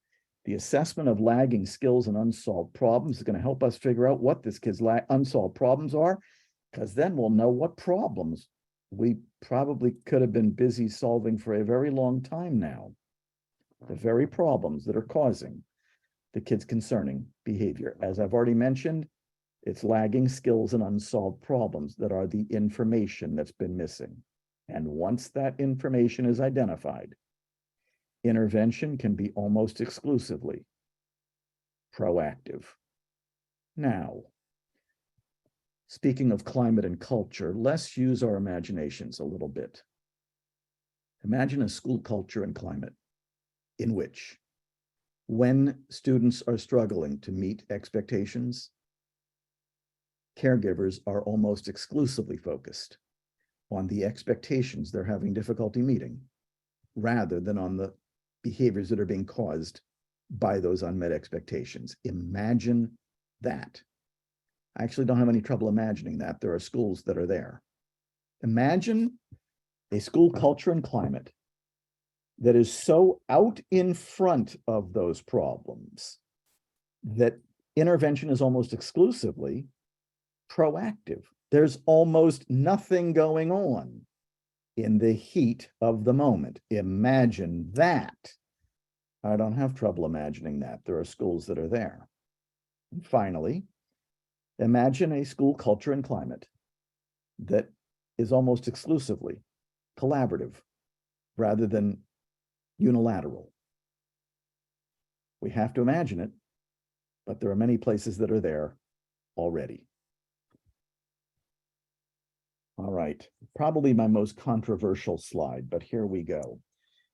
The assessment of lagging skills and unsolved problems is going to help us figure out what this kid's unsolved problems are, because then we'll know what problems we probably could have been busy solving for a very long time now. The very problems that are causing the kids' concerning behavior. As I've already mentioned, it's lagging skills and unsolved problems that are the information that's been missing. And once that information is identified, intervention can be almost exclusively proactive. Now, speaking of climate and culture, let's use our imaginations a little bit. Imagine a school culture and climate in which, when students are struggling to meet expectations, caregivers are almost exclusively focused on the expectations they're having difficulty meeting, rather than on the behaviors that are being caused by those unmet expectations. Imagine that. I actually don't have any trouble imagining that. There are schools that are there. Imagine a school culture and climate that is so out in front of those problems that intervention is almost exclusively proactive. There's almost nothing going on in the heat of the moment. Imagine that. I don't have trouble imagining that. There are schools that are there. And finally, imagine a school culture and climate that is almost exclusively collaborative rather than unilateral. We have to imagine it, but there are many places that are there already. All right, probably my most controversial slide, but here we go.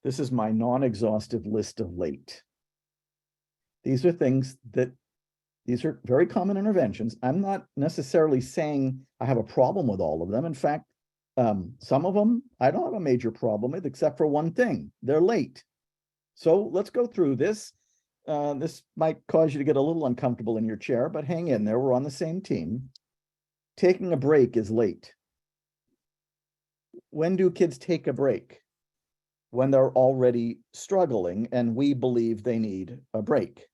This is my non-exhaustive list of late. These are very common interventions. I'm not necessarily saying I have a problem with all of them. In fact, some of them I don't have a major problem with, except for one thing: they're late. So let's go through this. This might cause you to get a little uncomfortable in your chair, but hang in there. We're on the same team. Taking a break is late. When do kids take a break? When they're already struggling and we believe they need a break.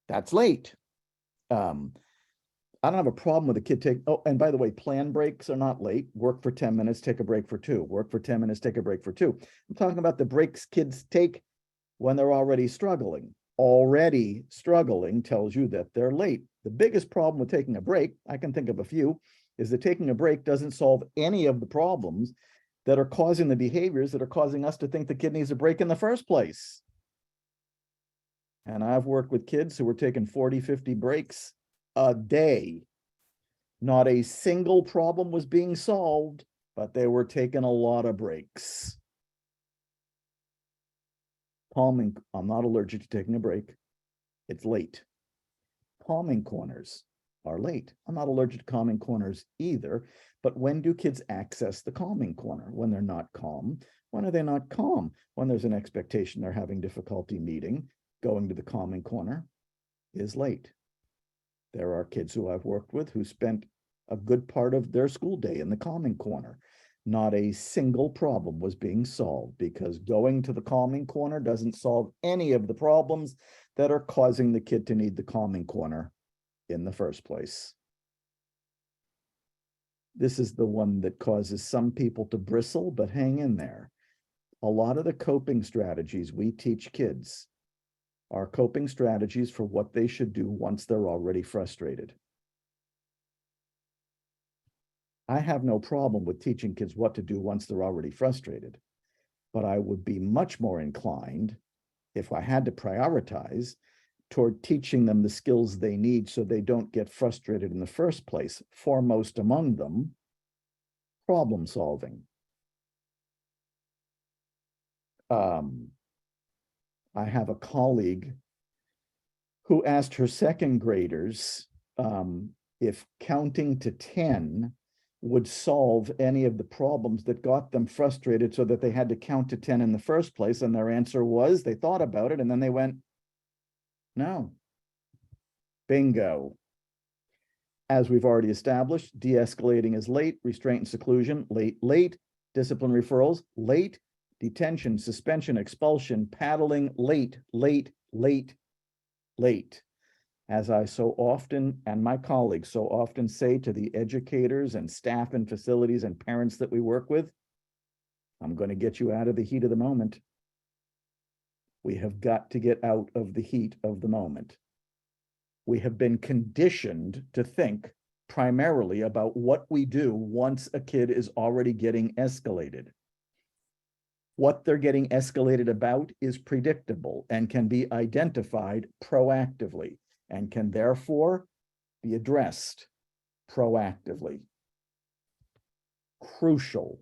That's late. I don't have a problem with a kid oh, and by the way, planned breaks are not late. Work for 10 minutes, take a break for 2. Work for 10 minutes, take a break for 2. I'm talking about the breaks kids take when they're already struggling. already struggling tells you that they're late. The biggest problem with taking a break, I can think of a few, is that taking a break doesn't solve any of the problems that are causing the behaviors that are causing us to think the kid needs a break in the first place. And I've worked with kids who were taking 40, 50 breaks a day. Not a single problem was being solved, but they were taking a lot of breaks. Calming, I'm not allergic to taking a break. It's late. Calming corners are late. I'm not allergic to calming corners either, but when do kids access the calming corner? When they're not calm. When are they not calm? When there's an expectation they're having difficulty meeting, going to the calming corner is late. There are kids who I've worked with who spent a good part of their school day in the calming corner. Not a single problem was being solved because going to the calming corner doesn't solve any of the problems that are causing the kid to need the calming corner in the first place. This is the one that causes some people to bristle, but hang in there. A lot of the coping strategies we teach kids are coping strategies for what they should do once they're already frustrated. I have no problem with teaching kids what to do once they're already frustrated, but I would be much more inclined, if I had to prioritize, toward teaching them the skills they need so they don't get frustrated in the first place. Foremost among them, problem solving. I have a colleague who asked her second graders if counting to 10 would solve any of the problems that got them frustrated so that they had to count to 10 in the first place. And their answer was, they thought about it and then they went, no. Bingo. As we've already established, de-escalating is late, restraint and seclusion, late, late, discipline referrals, late, detention, suspension, expulsion, paddling, late, late, late, late. As I so often, and my colleagues so often say to the educators and staff and facilities and parents that we work with, I'm going to get you out of the heat of the moment. We have got to get out of the heat of the moment. We have been conditioned to think primarily about what we do once a kid is already getting escalated. What they're getting escalated about is predictable and can be identified proactively and can therefore be addressed proactively. Crucial.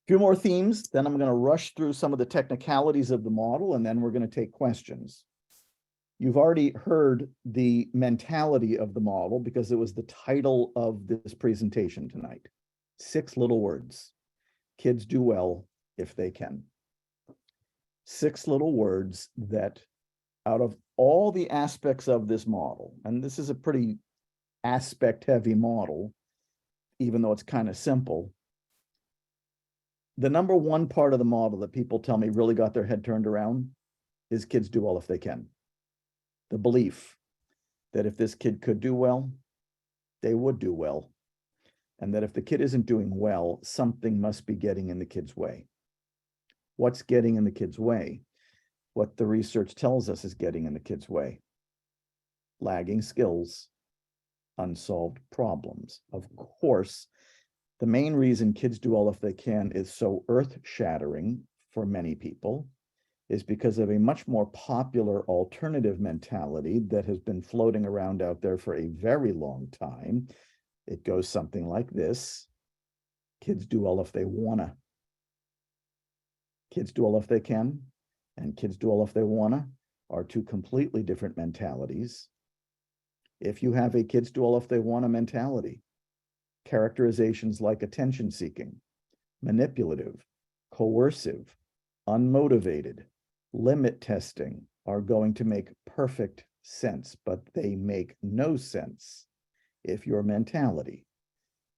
A few more themes, then I'm going to rush through some of the technicalities of the model, and then we're going to take questions. You've already heard the mentality of the model because it was the title of this presentation tonight. 6 little words. Kids do well if they can. 6 little words that out of all the aspects of this model, and this is a pretty aspect-heavy model, even though it's kind of simple, the number one part of the model that people tell me really got their head turned around is kids do well if they can. The belief that if this kid could do well, they would do well. And that if the kid isn't doing well, something must be getting in the kid's way. What's getting in the kid's way? What the research tells us is getting in the kid's way. Lagging skills, unsolved problems. Of course, the main reason kids do well if they can is so earth-shattering for many people is because of a much more popular alternative mentality that has been floating around out there for a very long time. It goes something like this. Kids do well if they wanna. Kids do well if they can, and kids do well if they wanna are 2 completely different mentalities. If you have a kids do well if they wanna mentality, characterizations like attention seeking, manipulative, coercive, unmotivated, limit testing are going to make perfect sense, but they make no sense if your mentality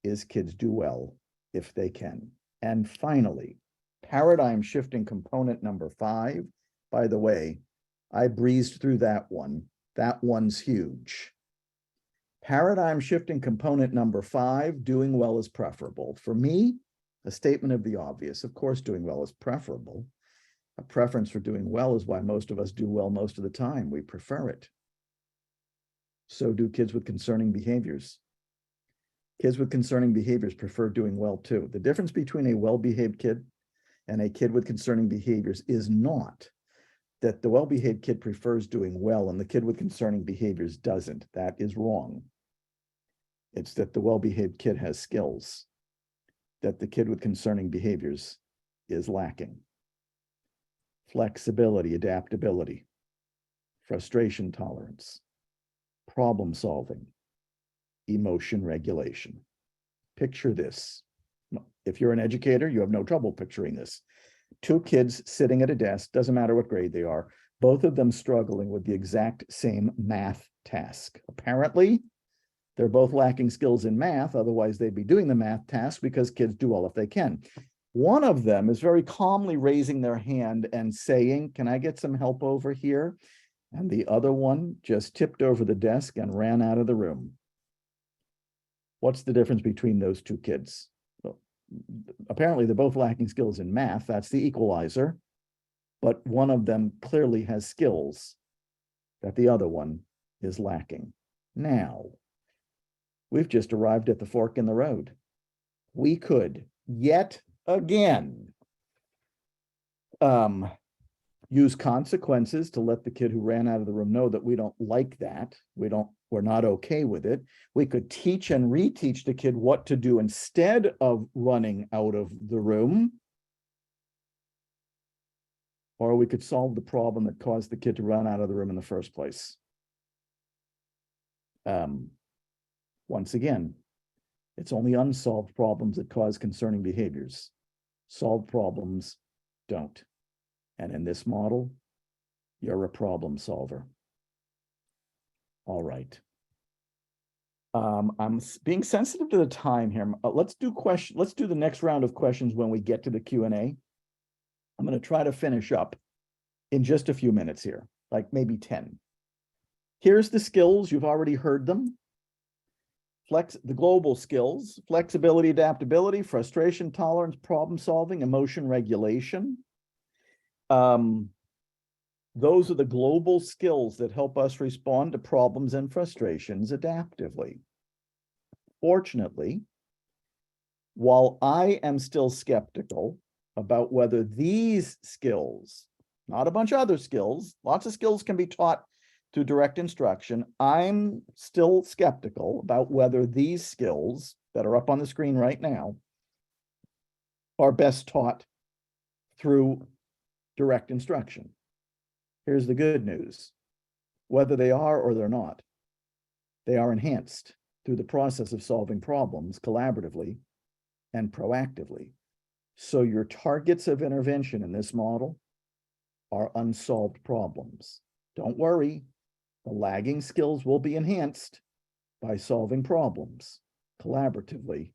is kids do well if they can. And finally, paradigm shifting component number 5. By the way, I breezed through that one. That one's huge. Paradigm shifting component number 5, doing well is preferable. For me, a statement of the obvious. Of course, doing well is preferable. A preference for doing well is why most of us do well most of the time. We prefer it. So do kids with concerning behaviors. Kids with concerning behaviors prefer doing well too. The difference between a well-behaved kid and a kid with concerning behaviors is not that the well-behaved kid prefers doing well and the kid with concerning behaviors doesn't. That is wrong. It's that the well-behaved kid has skills that the kid with concerning behaviors is lacking. Flexibility, adaptability, frustration tolerance, problem solving, emotion regulation. Picture this. If you're an educator, you have no trouble picturing this. Two kids sitting at a desk, doesn't matter what grade they are, both of them struggling with the exact same math task. Apparently, they're both lacking skills in math, otherwise they'd be doing the math task because kids do all if they can. One of them is very calmly raising their hand and saying, "Can I get some help over here?" And the other one just tipped over the desk and ran out of the room. What's the difference between those two kids? Well, apparently they're both lacking skills in math. That's the equalizer. But one of them clearly has skills that the other one is lacking. Now, we've just arrived at the fork in the road. We could yet again use consequences to let the kid who ran out of the room know that we don't like that. We're not okay with it. We could teach and reteach the kid what to do instead of running out of the room. Or we could solve the problem that caused the kid to run out of the room in the first place. Once again, it's only unsolved problems that cause concerning behaviors. Solved problems don't. And in this model, you're a problem solver. All right. I'm being sensitive to the time here. Let's do the next round of questions when we get to the Q&A. I'm going to try to finish up in just a few minutes here, like maybe 10. Here's the skills. You've already heard them. The global skills: flexibility, adaptability, frustration tolerance, problem solving, emotion regulation. Those are the global skills that help us respond to problems and frustrations adaptively. Fortunately, while I am still skeptical about whether these skills, not a bunch of other skills, lots of skills can be taught through direct instruction, I'm still skeptical about whether these skills that are up on the screen right now are best taught through direct instruction. Here's the good news. Whether they are or they're not, they are enhanced through the process of solving problems collaboratively and proactively. So your targets of intervention in this model are unsolved problems. Don't worry, the lagging skills will be enhanced by solving problems collaboratively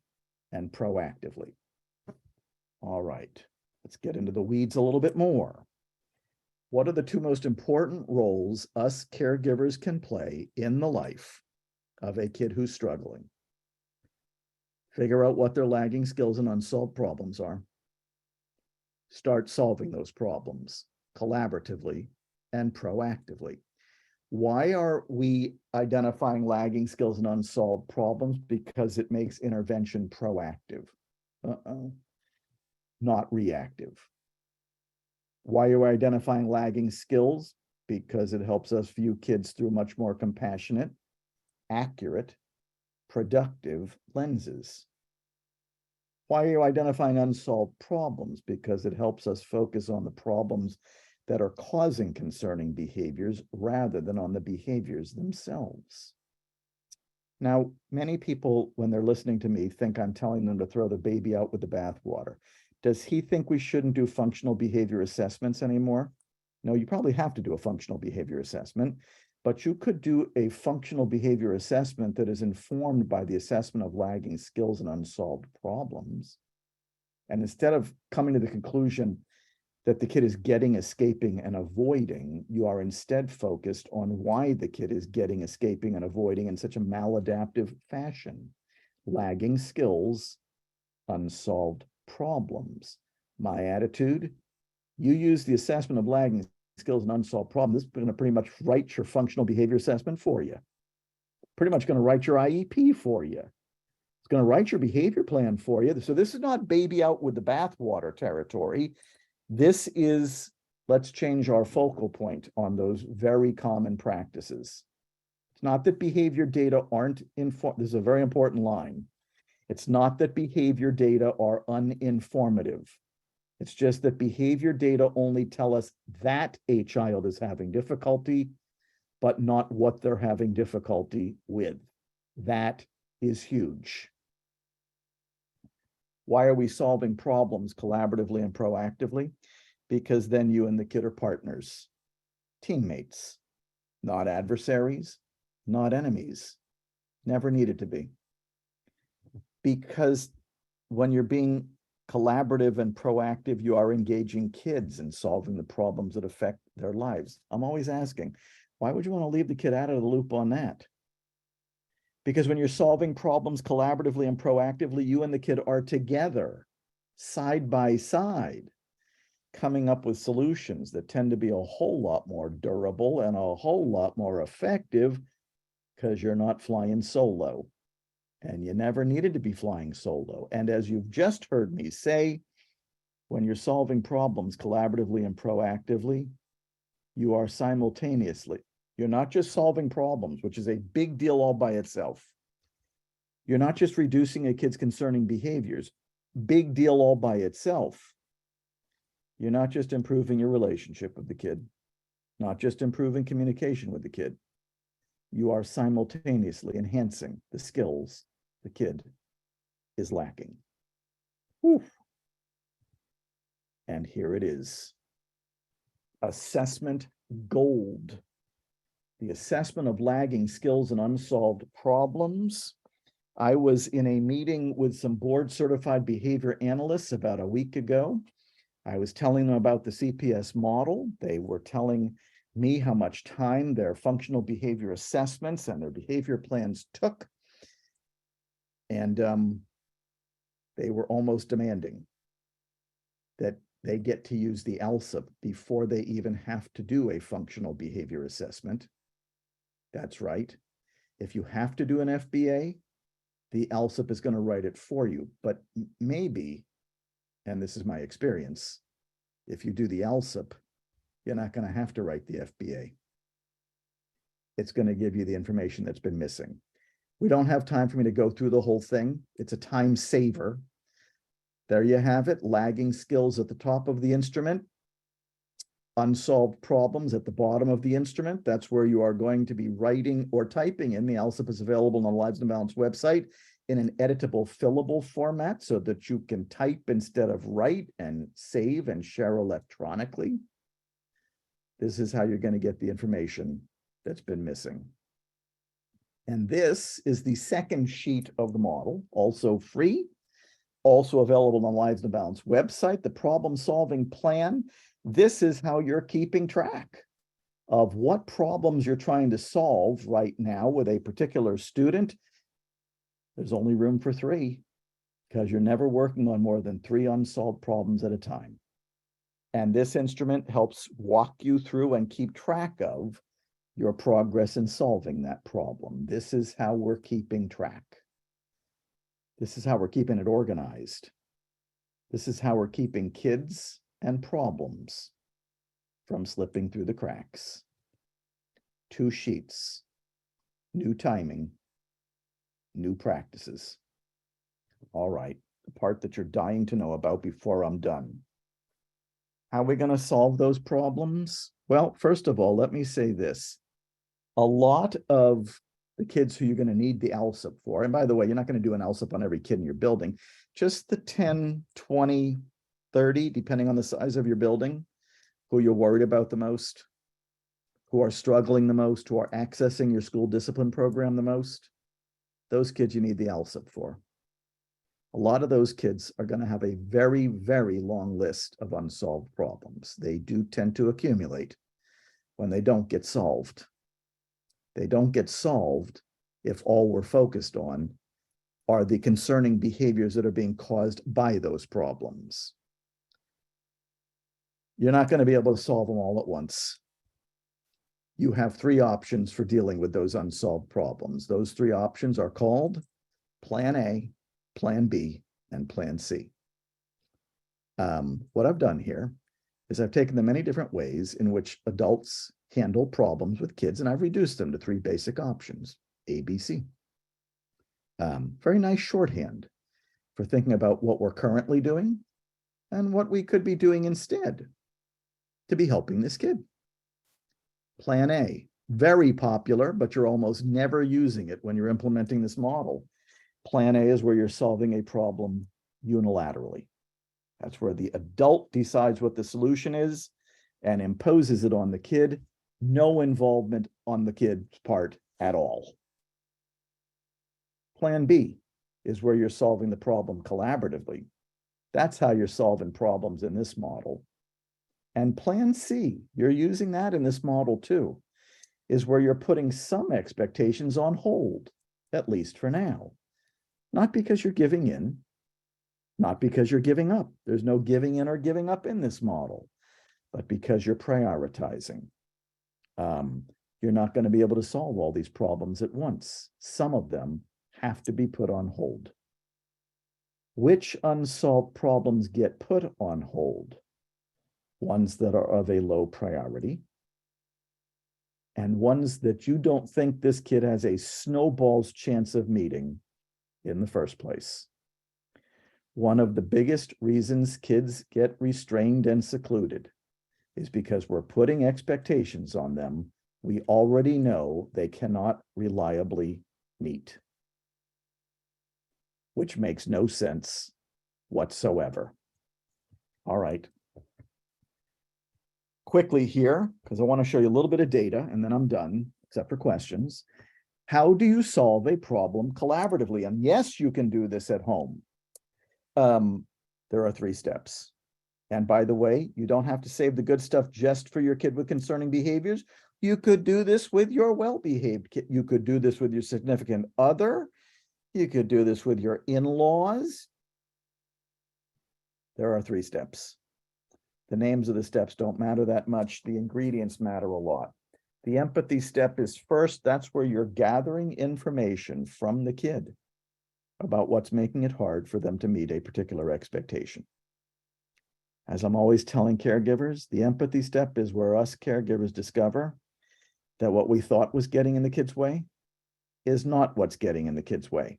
and proactively. All right, let's get into the weeds a little bit more. What are the two most important roles us caregivers can play in the life of a kid who's struggling? Figure out what their lagging skills and unsolved problems are. Start solving those problems collaboratively and proactively. Why are we identifying lagging skills and unsolved problems? Because it makes intervention proactive, not reactive. Why are we identifying lagging skills? Because it helps us view kids through much more compassionate, accurate, productive lenses. Why are you identifying unsolved problems? Because it helps us focus on the problems that are causing concerning behaviors rather than on the behaviors themselves. Now, many people, when they're listening to me, think I'm telling them to throw the baby out with the bathwater. Does he think we shouldn't do functional behavior assessments anymore? No, you probably have to do a functional behavior assessment, but you could do a functional behavior assessment that is informed by the assessment of lagging skills and unsolved problems. And instead of coming to the conclusion that the kid is getting, escaping, and avoiding, you are instead focused on why the kid is getting, escaping, and avoiding in such a maladaptive fashion. Lagging skills, unsolved problems. My attitude, You use the assessment of lagging skills and unsolved problems. This is going to pretty much write your functional behavior assessment for you. Pretty much going to write your IEP for you. It's going to write your behavior plan for you. So this is not baby out with the bathwater territory. This is, let's change our focal point on those very common practices. It's not that behavior data aren't informed. This is a very important line. It's not that behavior data are uninformative. It's just that behavior data only tell us that a child is having difficulty, but not what they're having difficulty with. That is huge. Why are we solving problems collaboratively and proactively? Because then you and the kid are partners, teammates, not adversaries, not enemies. Never needed to be. Because when you're being collaborative and proactive, you are engaging kids in solving the problems that affect their lives. I'm always asking, why would you want to leave the kid out of the loop on that? Because when you're solving problems collaboratively and proactively, you and the kid are together, side by side, coming up with solutions that tend to be a whole lot more durable and a whole lot more effective because you're not flying solo. And you never needed to be flying solo. And as you've just heard me say, when you're solving problems collaboratively and proactively, you are simultaneously, you're not just solving problems, which is a big deal all by itself. You're not just reducing a kid's concerning behaviors, big deal all by itself. You're not just improving your relationship with the kid, not just improving communication with the kid. You are simultaneously enhancing the skills the kid is lacking. Whew. And here it is. Assessment gold. The assessment of lagging skills and unsolved problems. I was in a meeting with some board certified behavior analysts about a week ago. I was telling them about the CPS model. They were telling me how much time their functional behavior assessments and their behavior plans took. And they were almost demanding that they get to use the ALSUP before they even have to do a functional behavior assessment. That's right. If you have to do an FBA, the ALSUP is going to write it for you. But maybe, and this is my experience, if you do the ALSUP, you're not going to have to write the FBA. It's going to give you the information that's been missing. We don't have time for me to go through the whole thing. It's a time saver. There you have it. Lagging skills at the top of the instrument. Unsolved problems at the bottom of the instrument. That's where you are going to be writing or typing in. The ALSUP is available on the Lives in Balance website in an editable, fillable format so that you can type instead of write and save and share electronically. This is how you're going to get the information that's been missing. And this is the second sheet of the model, also free, also available on Lives in Balance website, the problem-solving plan. This is how you're keeping track of what problems you're trying to solve right now with a particular student. There's only room for 3 because you're never working on more than 3 unsolved problems at a time. And this instrument helps walk you through and keep track of your progress in solving that problem. This is how we're keeping track. This is how we're keeping it organized. This is how we're keeping kids and problems from slipping through the cracks. 2 sheets, new timing, new practices. All right, the part that you're dying to know about before I'm done. How are we going to solve those problems? Well, first of all, let me say this. A lot of the kids who you're going to need the ALSUP for, and by the way, you're not going to do an ALSUP on every kid in your building, just the 10, 20, 30, depending on the size of your building, who you're worried about the most, who are struggling the most, who are accessing your school discipline program the most, those kids you need the ALSUP for. A lot of those kids are going to have a very, very long list of unsolved problems. They do tend to accumulate when they don't get solved. They don't get solved if all we're focused on are the concerning behaviors that are being caused by those problems. You're not going to be able to solve them all at once. You have three options for dealing with those unsolved problems. Those three options are called Plan A, Plan B, and Plan C. What I've done here is I've taken the many different ways in which adults handle problems with kids, and I've reduced them to three basic options, A, B, C. Very nice shorthand for thinking about what we're currently doing and what we could be doing instead to be helping this kid. Plan A, very popular, but you're almost never using it when you're implementing this model. Plan A is where you're solving a problem unilaterally. That's where the adult decides what the solution is and imposes it on the kid. No involvement on the kid's part at all. Plan B is where you're solving the problem collaboratively. That's how you're solving problems in this model. And Plan C, you're using that in this model too, is where you're putting some expectations on hold, at least for now. Not because you're giving in, not because you're giving up. There's no giving in or giving up in this model, but because you're prioritizing. You're not going to be able to solve all these problems at once. Some of them have to be put on hold. Which unsolved problems get put on hold? Ones that are of a low priority, and ones that you don't think this kid has a snowball's chance of meeting in the first place. One of the biggest reasons kids get restrained and secluded is because we're putting expectations on them we already know they cannot reliably meet, which makes no sense whatsoever. All right. Quickly here, because I want to show you a little bit of data and then I'm done, except for questions. How do you solve a problem collaboratively? And yes, you can do this at home. There are 3 steps. And by the way, you don't have to save the good stuff just for your kid with concerning behaviors. You could do this with your well-behaved kid. You could do this with your significant other. You could do this with your in-laws. There are 3 steps. The names of the steps don't matter that much. The ingredients matter a lot. The empathy step is first. That's where you're gathering information from the kid about what's making it hard for them to meet a particular expectation. As I'm always telling caregivers, the empathy step is where us caregivers discover that what we thought was getting in the kid's way is not what's getting in the kid's way.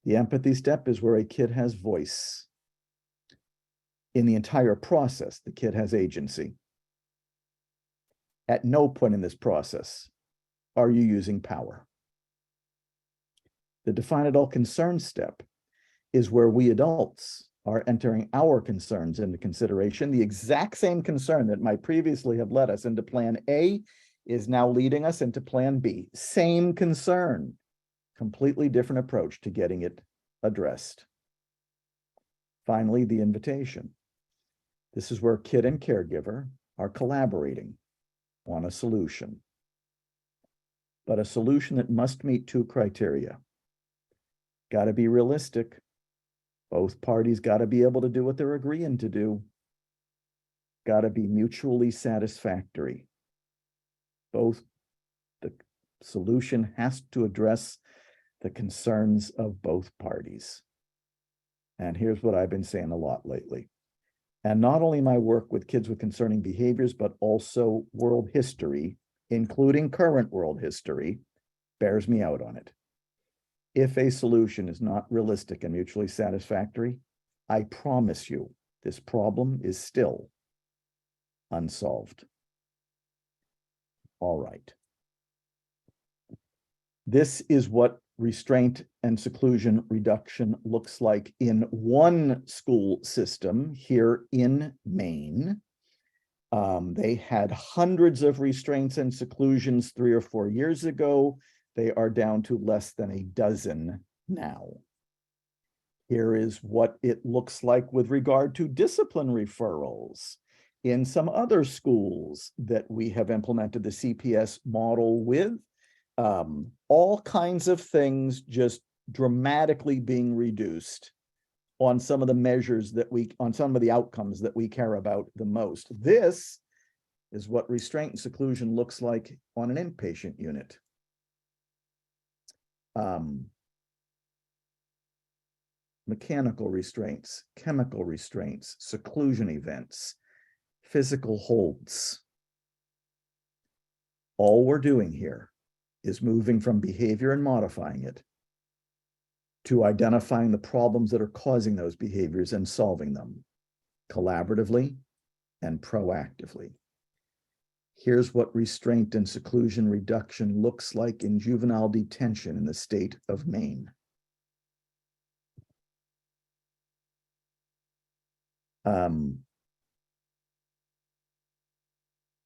The empathy step is where a kid has voice. In the entire process, the kid has agency. At no point in this process are you using power. The define adult concern step is where we adults are entering our concerns into consideration. The exact same concern that might previously have led us into Plan A is now leading us into Plan B. Same concern, completely different approach to getting it addressed. Finally, the invitation. This is where kid and caregiver are collaborating on a solution, but a solution that must meet 2 criteria. Got to be realistic. Both parties got to be able to do what they're agreeing to do. Got to be mutually satisfactory. The solution has to address the concerns of both parties. And here's what I've been saying a lot lately. And not only my work with kids with concerning behaviors, but also world history, including current world history, bears me out on it. If a solution is not realistic and mutually satisfactory, I promise you this problem is still unsolved. All right. This is what restraint and seclusion reduction looks like in one school system here in Maine. They had hundreds of restraints and seclusions 3 or 4 years ago. They are down to less than a dozen now. Here is what it looks like with regard to discipline referrals in some other schools that we have implemented the CPS model with. All kinds of things just dramatically being reduced on some of the measures that on some of the outcomes that we care about the most. This is what restraint and seclusion looks like on an inpatient unit. Mechanical restraints, chemical restraints, seclusion events, physical holds. All we're doing here is moving from behavior and modifying it to identifying the problems that are causing those behaviors and solving them collaboratively and proactively. Here's what restraint and seclusion reduction looks like in juvenile detention in the state of Maine.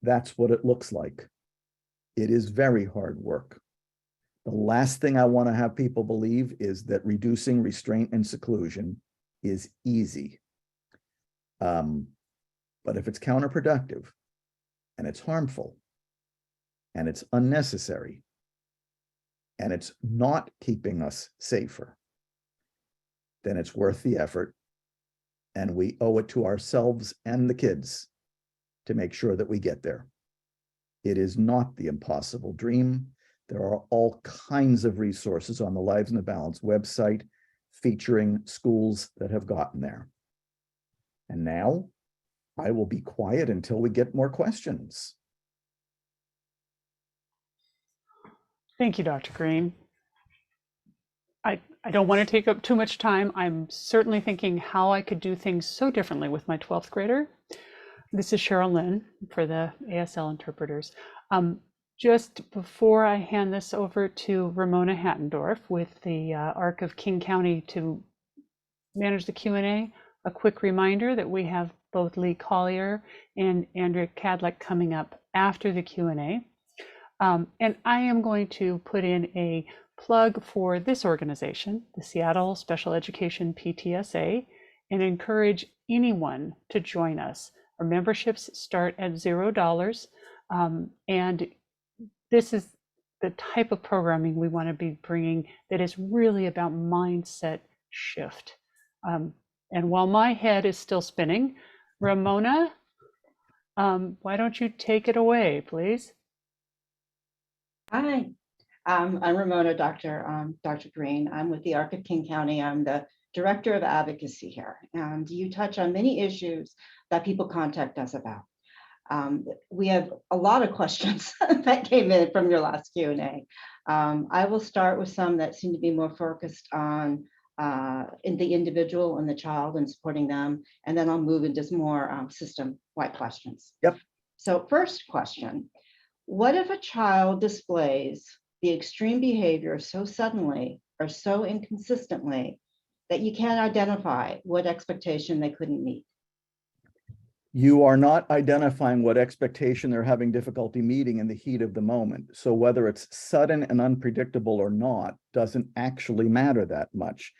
That's what it looks like. It is very hard work. The last thing I want to have people believe is that reducing restraint and seclusion is easy. But if it's counterproductive and it's harmful and it's unnecessary and it's not keeping us safer, then it's worth the effort. And we owe it to ourselves and the kids to make sure that we get there. It is not the impossible dream. There are all kinds of resources on the Lives in the Balance website featuring schools that have gotten there. And now I will be quiet until we get more questions. Thank you, Dr. Greene. I don't want to take up too much time. I'm certainly thinking how I could do things so differently with my 12th grader. This is Cheryl Lynn for the ASL interpreters. Just before I hand this over to Ramona Hattendorf with the ARC of King County to manage the Q&A, a quick reminder that we have both Lee Collier and Andrea Cadlick coming up after the Q&A. And I am going to put in a plug for this organization, the Seattle Special Education PTSA, and encourage anyone to join us. Our memberships start at $0, and this is the type of programming we want to be bringing that is really about mindset shift. And while my head is still spinning, Ramona, why don't you take it away, please? Hi, I'm Ramona, Dr. Greene. I'm with the ARC of King County. I'm the Director of Advocacy here, and you touch on many issues that people contact us about. We have a lot of questions that came in from your last Q&A. I will start with some that seem to be more focused on in the individual and the child and supporting them, and then I'll move into some more system-wide questions. Yep. So first question, what if a child displays the extreme behavior so suddenly or so inconsistently that you can't identify what expectation they couldn't meet? You are not identifying what expectation they're having difficulty meeting in the heat of the moment. So whether it's sudden and unpredictable or not doesn't actually matter that much.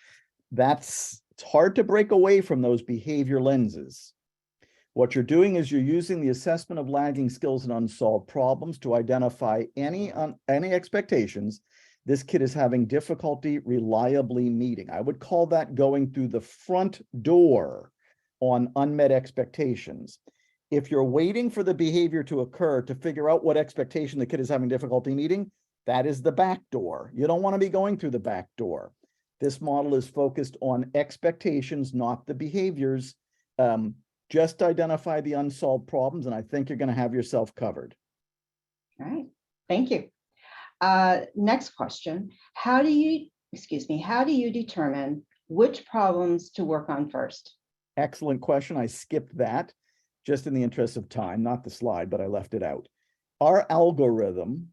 It's hard to break away from those behavior lenses. What you're doing is you're using the assessment of lagging skills and unsolved problems to identify any expectations this kid is having difficulty reliably meeting. I would call that going through the front door on unmet expectations. If you're waiting for the behavior to occur to figure out what expectation the kid is having difficulty meeting, that is the back door. You don't want to be going through the back door. This model is focused on expectations, not the behaviors. Just identify the unsolved problems, and I think you're going to have yourself covered. All right, thank you. Next question, how do you determine which problems to work on first? Excellent question. I skipped that just in the interest of time, not the slide, but I left it out. Our algorithm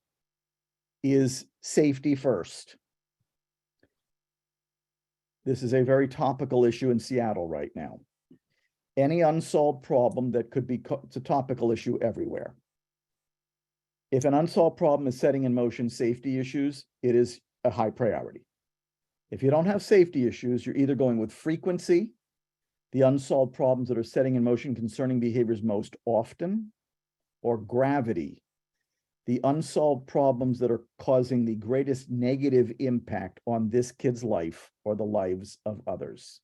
is safety first. This is a very topical issue in Seattle right now. Any unsolved problem that could be, it's a topical issue everywhere. If an unsolved problem is setting in motion safety issues, it is a high priority. If you don't have safety issues, you're either going with frequency, the unsolved problems that are setting in motion concerning behaviors most often, or gravity, the unsolved problems that are causing the greatest negative impact on this kid's life or the lives of others.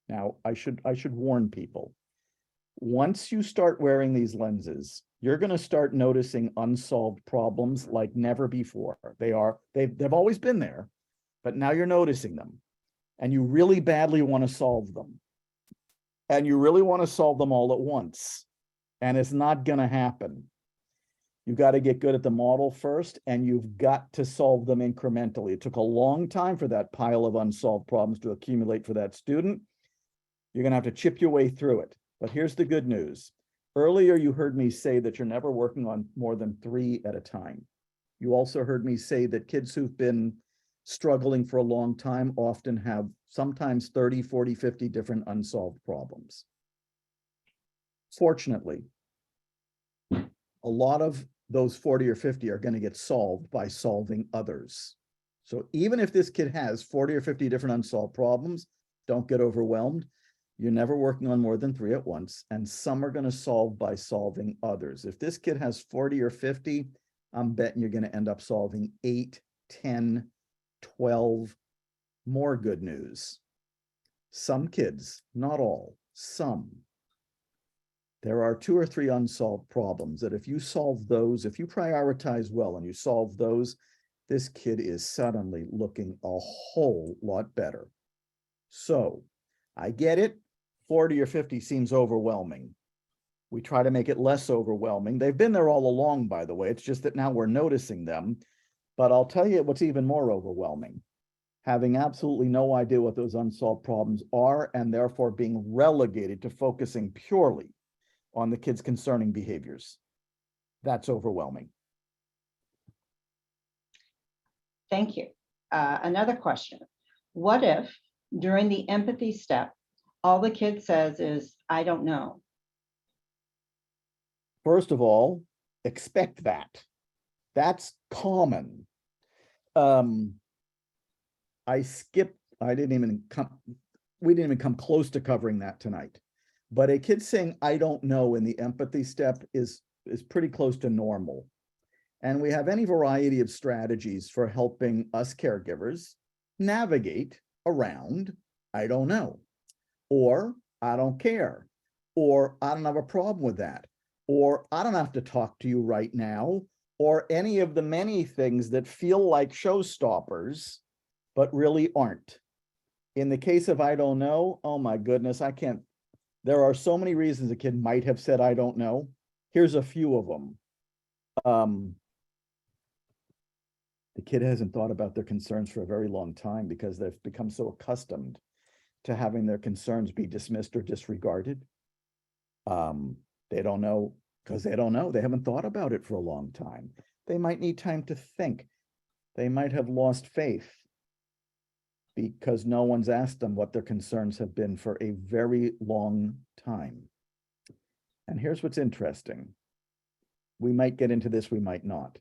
Now, I should warn people. Once you start wearing these lenses, you're going to start noticing unsolved problems like never before. They've always been there, but now you're noticing them, and you really badly want to solve them. And you really want to solve them all at once, and it's not going to happen. You got to get good at the model first, and you've got to solve them incrementally. It took a long time for that pile of unsolved problems to accumulate for that student. You're going to have to chip your way through it. But here's the good news. Earlier, you heard me say that you're never working on more than 3 at a time. You also heard me say that kids who've been struggling for a long time often have sometimes 30, 40, 50 different unsolved problems. Fortunately, a lot of those 40 or 50 are going to get solved by solving others. So even if this kid has 40 or 50 different unsolved problems, don't get overwhelmed. You're never working on more than 3 at once, and some are going to solve by solving others. If this kid has 40 or 50, I'm betting you're going to end up solving 8, 10, 12. More good news. Some kids, not all, some. There are 2 or 3 unsolved problems that if you solve those, if you prioritize well and you solve those, this kid is suddenly looking a whole lot better. So I get it. 40 or 50 seems overwhelming. We try to make it less overwhelming. They've been there all along, by the way. It's just that now we're noticing them. But I'll tell you what's even more overwhelming. Having absolutely no idea what those unsolved problems are, and therefore being relegated to focusing purely on the kids' concerning behaviors. That's overwhelming. Thank you. Another question. What if during the empathy step, all the kid says is, I don't know? First of all, expect that. That's common. We didn't even come close to covering that tonight. But a kid saying, I don't know in the empathy step is pretty close to normal. And we have any variety of strategies for helping us caregivers navigate around, I don't know, or I don't care, or I don't have a problem with that, or I don't have to talk to you right now, or any of the many things that feel like showstoppers, but really aren't. In the case of I don't know, oh my goodness, I can't. There are so many reasons a kid might have said, I don't know. Here's a few of them. The kid hasn't thought about their concerns for a very long time because they've become so accustomed to having their concerns be dismissed or disregarded. They don't know because they don't know. They haven't thought about it for a long time. They might need time to think. They might have lost faith because no one's asked them what their concerns have been for a very long time. And here's what's interesting. We might get into this, we might not.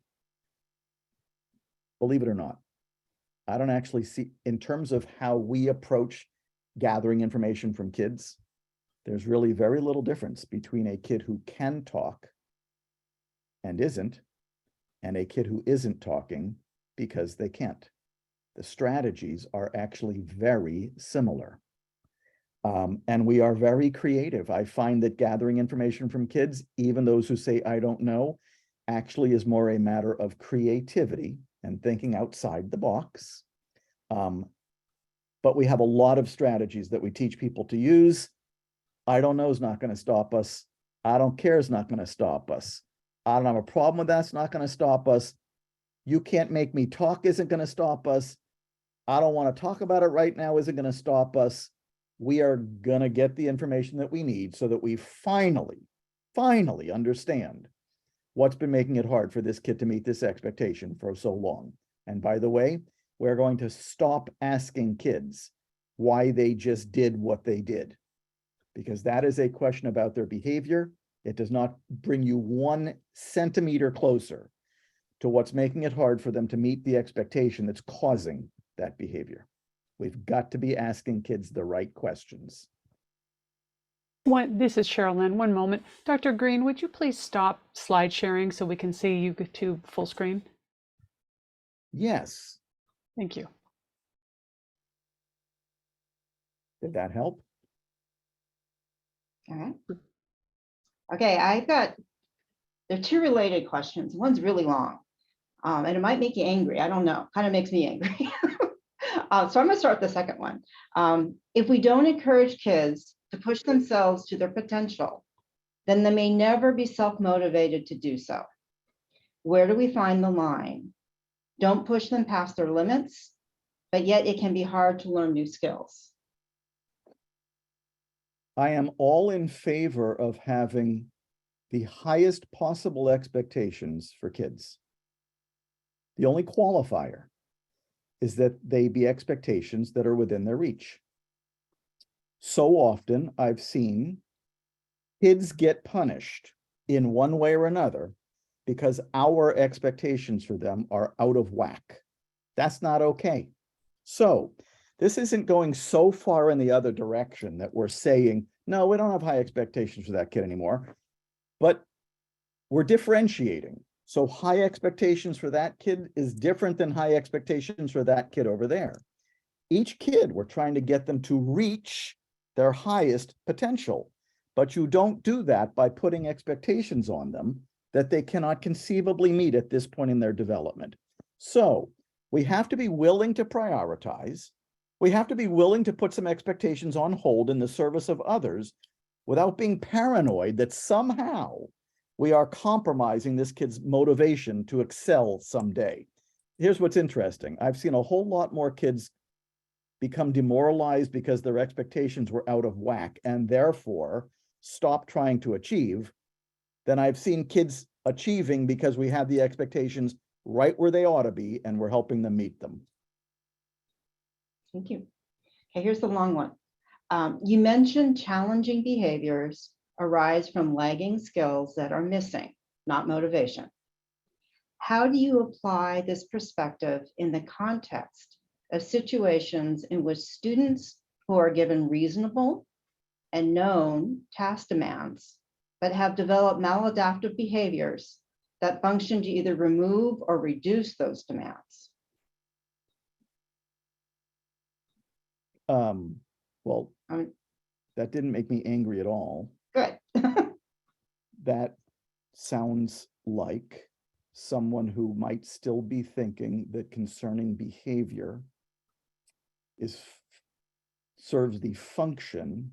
Believe it or not, I don't actually see, in terms of how we approach gathering information from kids, there's really very little difference between a kid who can talk and isn't, and a kid who isn't talking because they can't. The strategies are actually very similar. And we are very creative. I find that gathering information from kids, even those who say, I don't know, actually is more a matter of creativity and thinking outside the box. But we have a lot of strategies that we teach people to use. I don't know is not going to stop us. I don't care is not going to stop us. I don't have a problem with that's not going to stop us. You can't make me talk isn't going to stop us. I don't want to talk about it right now isn't going to stop us. We are going to get the information that we need so that we finally understand what's been making it hard for this kid to meet this expectation for so long. And by the way, we're going to stop asking kids why they just did what they did, because that is a question about their behavior. It does not bring you 1 centimeter closer to what's making it hard for them to meet the expectation that's causing that behavior. We've got to be asking kids the right questions. This is Cheryl Lynn. One moment. Dr. Greene, would you please stop slide sharing so we can see you to full screen? Yes. Thank you. Did that help? Okay. Okay, there are two related questions. One's really long, and it might make you angry. I don't know, kind of makes me angry. So I'm gonna start with the second one. If we don't encourage kids to push themselves to their potential, then they may never be self-motivated to do so. Where do we find the line? Don't push them past their limits, but yet it can be hard to learn new skills. I am all in favor of having the highest possible expectations for kids. The only qualifier is that they be expectations that are within their reach. So often I've seen kids get punished in one way or another because our expectations for them are out of whack. That's not okay. So this isn't going so far in the other direction that we're saying, no, we don't have high expectations for that kid anymore, but we're differentiating. So high expectations for that kid is different than high expectations for that kid over there. Each kid, we're trying to get them to reach their highest potential, but you don't do that by putting expectations on them that they cannot conceivably meet at this point in their development. So we have to be willing to prioritize. We have to be willing to put some expectations on hold in the service of others without being paranoid that somehow we are compromising this kid's motivation to excel someday. Here's what's interesting. I've seen a whole lot more kids become demoralized because their expectations were out of whack and therefore stop trying to achieve than I've seen kids achieving because we have the expectations right where they ought to be and we're helping them meet them. Thank you. Okay, here's the long one. You mentioned challenging behaviors arise from lagging skills that are missing, not motivation. How do you apply this perspective in the context of situations in which students who are given reasonable and known task demands, but have developed maladaptive behaviors that function to either remove or reduce those demands? Well, that didn't make me angry at all. Good. That sounds like someone who might still be thinking that concerning behavior serves the function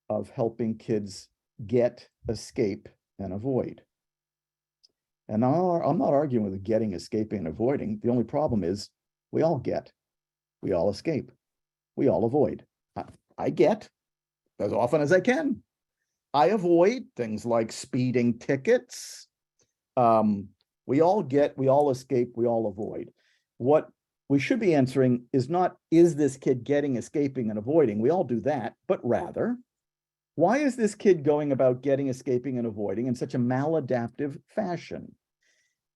of helping kids get, escape, and avoid. And I'm not arguing with getting, escaping, and avoiding. The only problem is we all get, we all escape, we all avoid. I get as often as I can. I avoid things like speeding tickets. We all get, we all escape, we all avoid. What we should be answering is not, is this kid getting, escaping, and avoiding? We all do that, but rather, why is this kid going about getting, escaping, and avoiding in such a maladaptive fashion?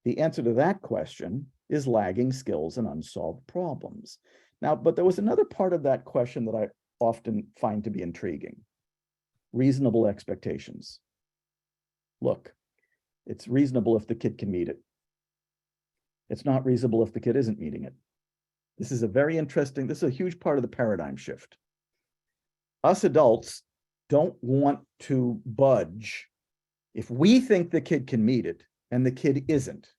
The answer to that question is lagging skills and unsolved problems. Now, but there was another part of that question that I often find to be intriguing. Reasonable expectations. Look, it's reasonable if the kid can meet it. It's not reasonable if the kid isn't meeting it. This is a huge part of the paradigm shift. Us adults don't want to budge if we think the kid can meet it and the kid isn't.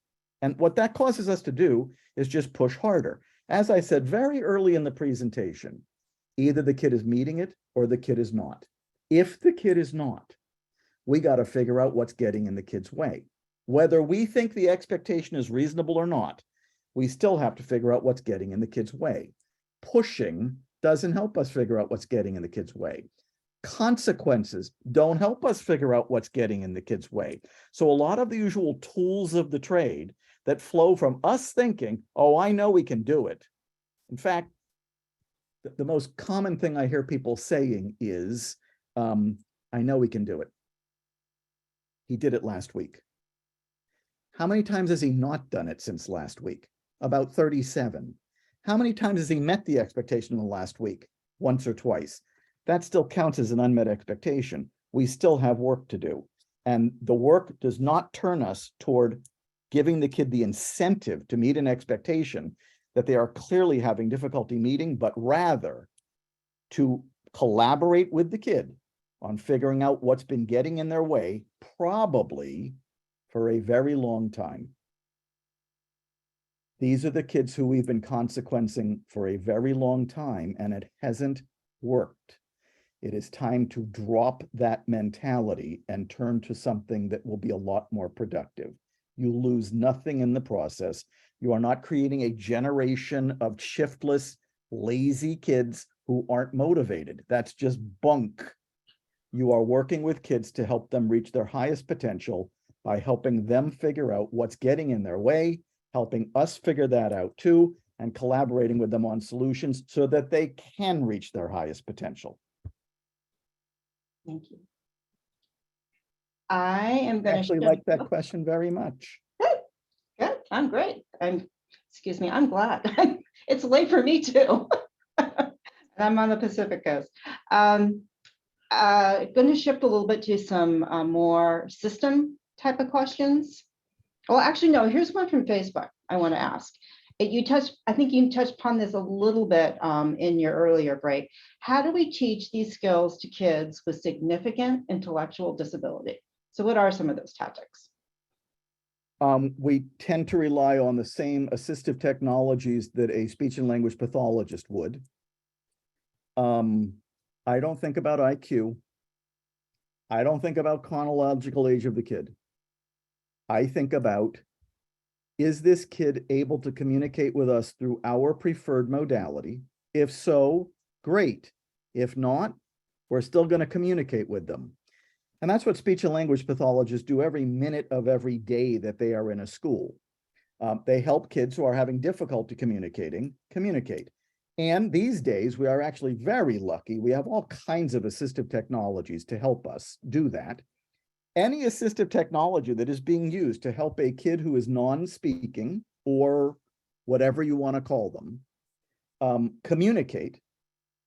And what that causes us to do is just push harder. As I said very early in the presentation, either the kid is meeting it or the kid is not. If the kid is not, we got to figure out what's getting in the kid's way. Whether we think the expectation is reasonable or not, we still have to figure out what's getting in the kid's way. Pushing doesn't help us figure out what's getting in the kid's way. Consequences don't help us figure out what's getting in the kid's way. So a lot of the usual tools of the trade that flow from us thinking, oh, I know we can do it. In fact, the most common thing I hear people saying is, I know we can do it. He did it last week. How many times has he not done it since last week? About 37. How many times has he met the expectation in the last week? Once or twice. That still counts as an unmet expectation. We still have work to do. And the work does not turn us toward giving the kid the incentive to meet an expectation that they are clearly having difficulty meeting, but rather to collaborate with the kid on figuring out what's been getting in their way, probably for a very long time. These are the kids who we've been consequencing for a very long time, and it hasn't worked. It is time to drop that mentality and turn to something that will be a lot more productive. You lose nothing in the process. You are not creating a generation of shiftless, lazy kids who aren't motivated. That's just bunk. You are working with kids to help them reach their highest potential by helping them figure out what's getting in their way, helping us figure that out too, and collaborating with them on solutions so that they can reach their highest potential. Thank you. I am I going actually to. like that question very much. Good, I'm great. Excuse me, I'm glad. It's late for me too. And I'm on the Pacific Coast. Going to shift a little bit to some more system type of questions. Well, actually, no, here's one from Facebook I want to ask. I think you touched upon this a little bit in your earlier break. How do we teach these skills to kids with significant intellectual disability? So what are some of those tactics? We tend to rely on the same assistive technologies that a speech and language pathologist would. I don't think about IQ. I don't think about chronological age of the kid. I think about, is this kid able to communicate with us through our preferred modality? If so, great. If not, we're still going to communicate with them. And that's what speech and language pathologists do every minute of every day that they are in a school. They help kids who are having difficulty communicating, communicate. And these days, we are actually very lucky. We have all kinds of assistive technologies to help us do that. Any assistive technology that is being used to help a kid who is non-speaking, or whatever you want to call them, communicate,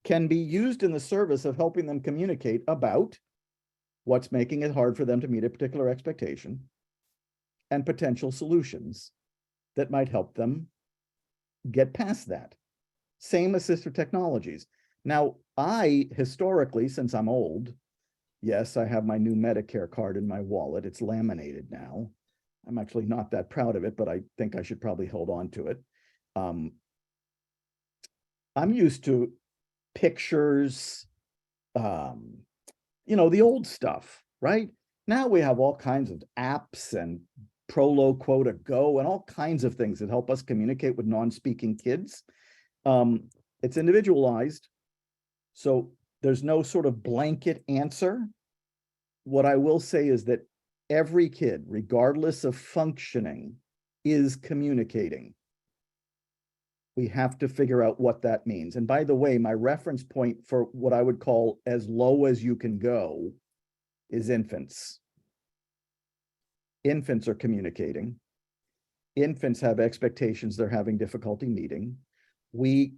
can be used in the service of helping them communicate about what's making it hard for them to meet a particular expectation and potential solutions that might help them get past that. Same assistive technologies. Now, I historically, since I'm old, yes, I have my new Medicare card in my wallet. It's laminated now. I'm actually not that proud of it, but I think I should probably hold on to it. I'm used to pictures, the old stuff, right? Now we have all kinds of apps and Prolo Quota Go and all kinds of things that help us communicate with non-speaking kids. It's individualized, so there's no sort of blanket answer. What I will say is that every kid, regardless of functioning, is communicating. We have to figure out what that means. And by the way, my reference point for what I would call as low as you can go is infants. Infants are communicating. Infants have expectations they're having difficulty meeting.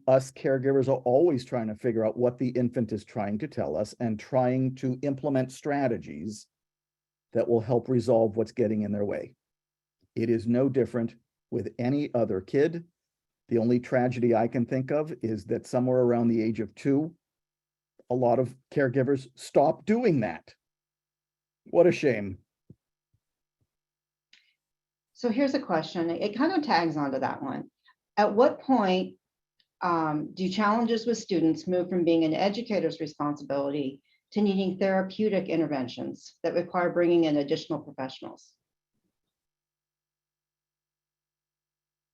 Us caregivers are always trying to figure out what the infant is trying to tell us and trying to implement strategies that will help resolve what's getting in their way. It is no different with any other kid. The only tragedy I can think of is that somewhere around the age of 2, a lot of caregivers stop doing that. What a shame. So here's a question. It kind of tags onto that one. At what point do challenges with students move from being an educator's responsibility to needing therapeutic interventions that require bringing in additional professionals?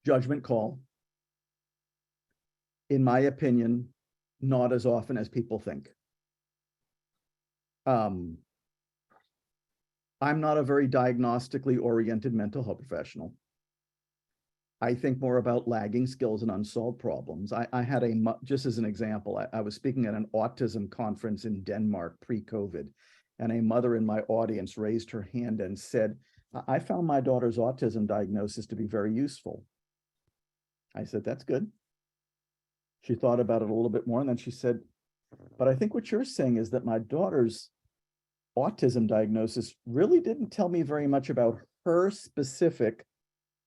Judgment call. In my opinion, not as often as people think. I'm not a very diagnostically oriented mental health professional. I think more about lagging skills and unsolved problems. I had just as an example, I was speaking at an autism conference in Denmark pre-COVID, and a mother in my audience raised her hand and said, I found my daughter's autism diagnosis to be very useful. I said, that's good. She thought about it a little bit more, and then she said, but I think what you're saying is that my daughter's autism diagnosis really didn't tell me very much about her specific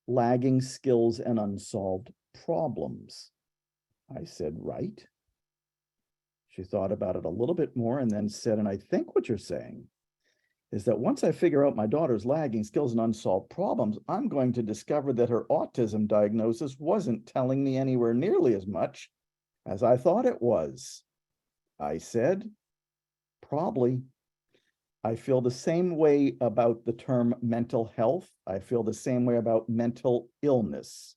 lagging skills and unsolved problems. I said, right. She thought about it a little bit more and then said, and I think what you're saying is that once I figure out my daughter's lagging skills and unsolved problems, I'm going to discover that her autism diagnosis wasn't telling me anywhere nearly as much as I thought it was. I said, probably. I feel the same way about the term mental health. I feel the same way about mental illness.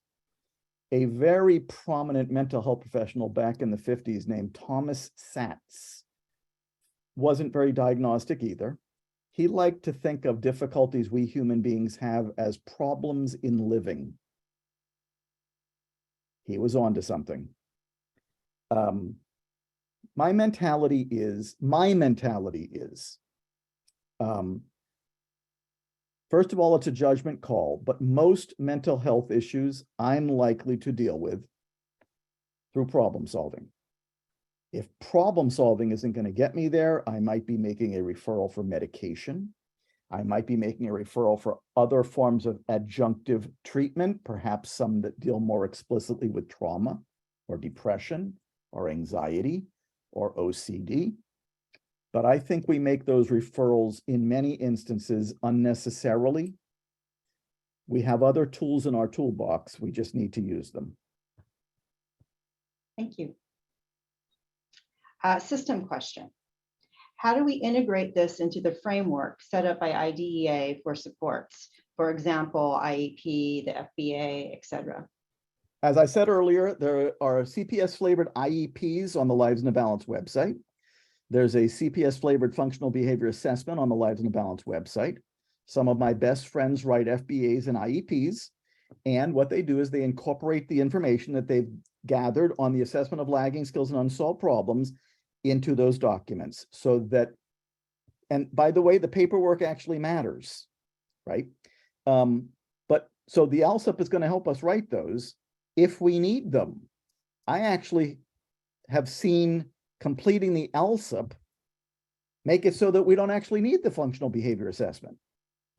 A very prominent mental health professional back in the 50s named Thomas Satz wasn't very diagnostic either. He liked to think of difficulties we human beings have as problems in living. He was onto something. My mentality is, first of all, it's a judgment call, but most mental health issues I'm likely to deal with through problem solving. If problem solving isn't going to get me there, I might be making a referral for medication. I might be making a referral for other forms of adjunctive treatment, perhaps some that deal more explicitly with trauma or depression or anxiety or OCD. But I think we make those referrals in many instances unnecessarily. We have other tools in our toolbox. We just need to use them. Thank you. System question. How do we integrate this into the framework set up by IDEA for supports? For example, IEP, the FBA, et cetera. As I said earlier, there are CPS flavored IEPs on the Lives in a Balance website. There's a CPS flavored functional behavior assessment on the Lives in a Balance website. Some of my best friends write FBAs and IEPs. And what they do is they incorporate the information that they've gathered on the assessment of lagging skills and unsolved problems into those documents so that, and by the way, the paperwork actually matters, right? But so the LSUP is going to help us write those if we need them. I actually have seen completing the LSUP make it so that we don't actually need the functional behavior assessment.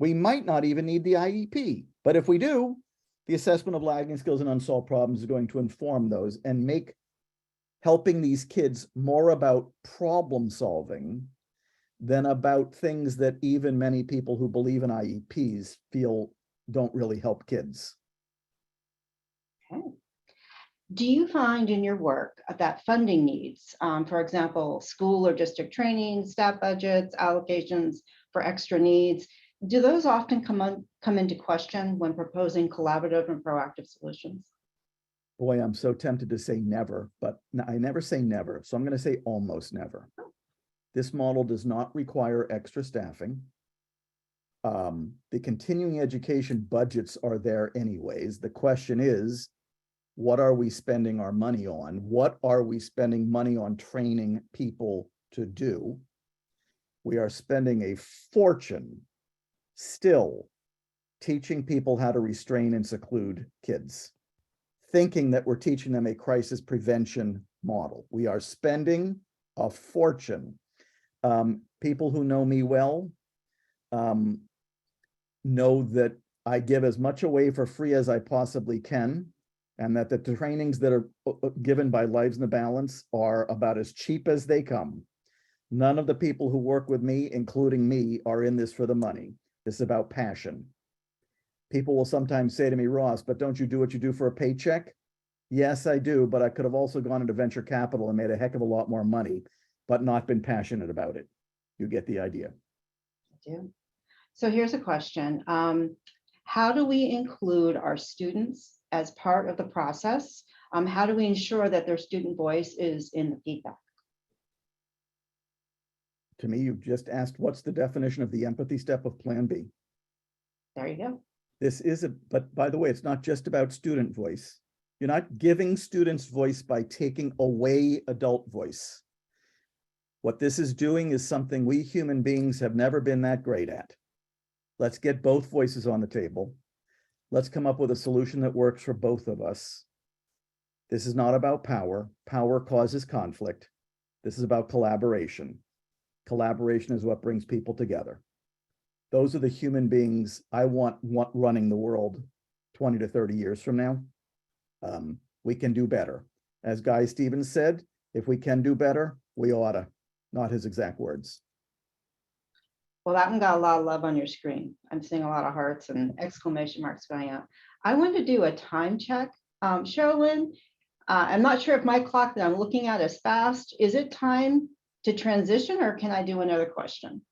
We might not even need the IEP, but if we do, the assessment of lagging skills and unsolved problems is going to inform those and make helping these kids more about problem solving than about things that even many people who believe in IEPs feel don't really help kids. Okay. Do you find in your work that funding needs, for example, school or district training, staff budgets, allocations for extra needs, do those often come into question when proposing collaborative and proactive solutions? Boy, I'm so tempted to say never, but I never say never. So I'm going to say almost never. This model does not require extra staffing. The continuing education budgets are there anyways. The question is, what are we spending our money on? What are we spending money on training people to do? We are spending a fortune still teaching people how to restrain and seclude kids, thinking that we're teaching them a crisis prevention model. We are spending a fortune. People who know me well know that I give as much away for free as I possibly can, and that the trainings that are given by Lives in the Balance are about as cheap as they come. None of the people who work with me, including me, are in this for the money. This is about passion. People will sometimes say to me, Ross, but don't you do what you do for a paycheck? Yes, I do, but I could have also gone into venture capital and made a heck of a lot more money, but not been passionate about it. You get the idea. I do. So here's a question. How do we include our students as part of the process? How do we ensure that their student voice is in the feedback? To me, you've just asked, what's the definition of the empathy step of Plan B? There you go. This is but by the way, it's not just about student voice. You're not giving students voice by taking away adult voice. What this is doing is something we human beings have never been that great at. Let's get both voices on the table. Let's come up with a solution that works for both of us. This is not about power. Power causes conflict. This is about collaboration. Collaboration is what brings people together. Those are the human beings I want running the world 20 to 30 years from now. We can do better. As Guy Stevens said, If we can do better, we oughta, not his exact words. Well, that one got a lot of love on your screen. I'm seeing a lot of hearts and exclamation marks going out. I want to do a time check. Sherilyn, I'm not sure if my clock that I'm looking at is fast. Is it time to transition or can I do another question?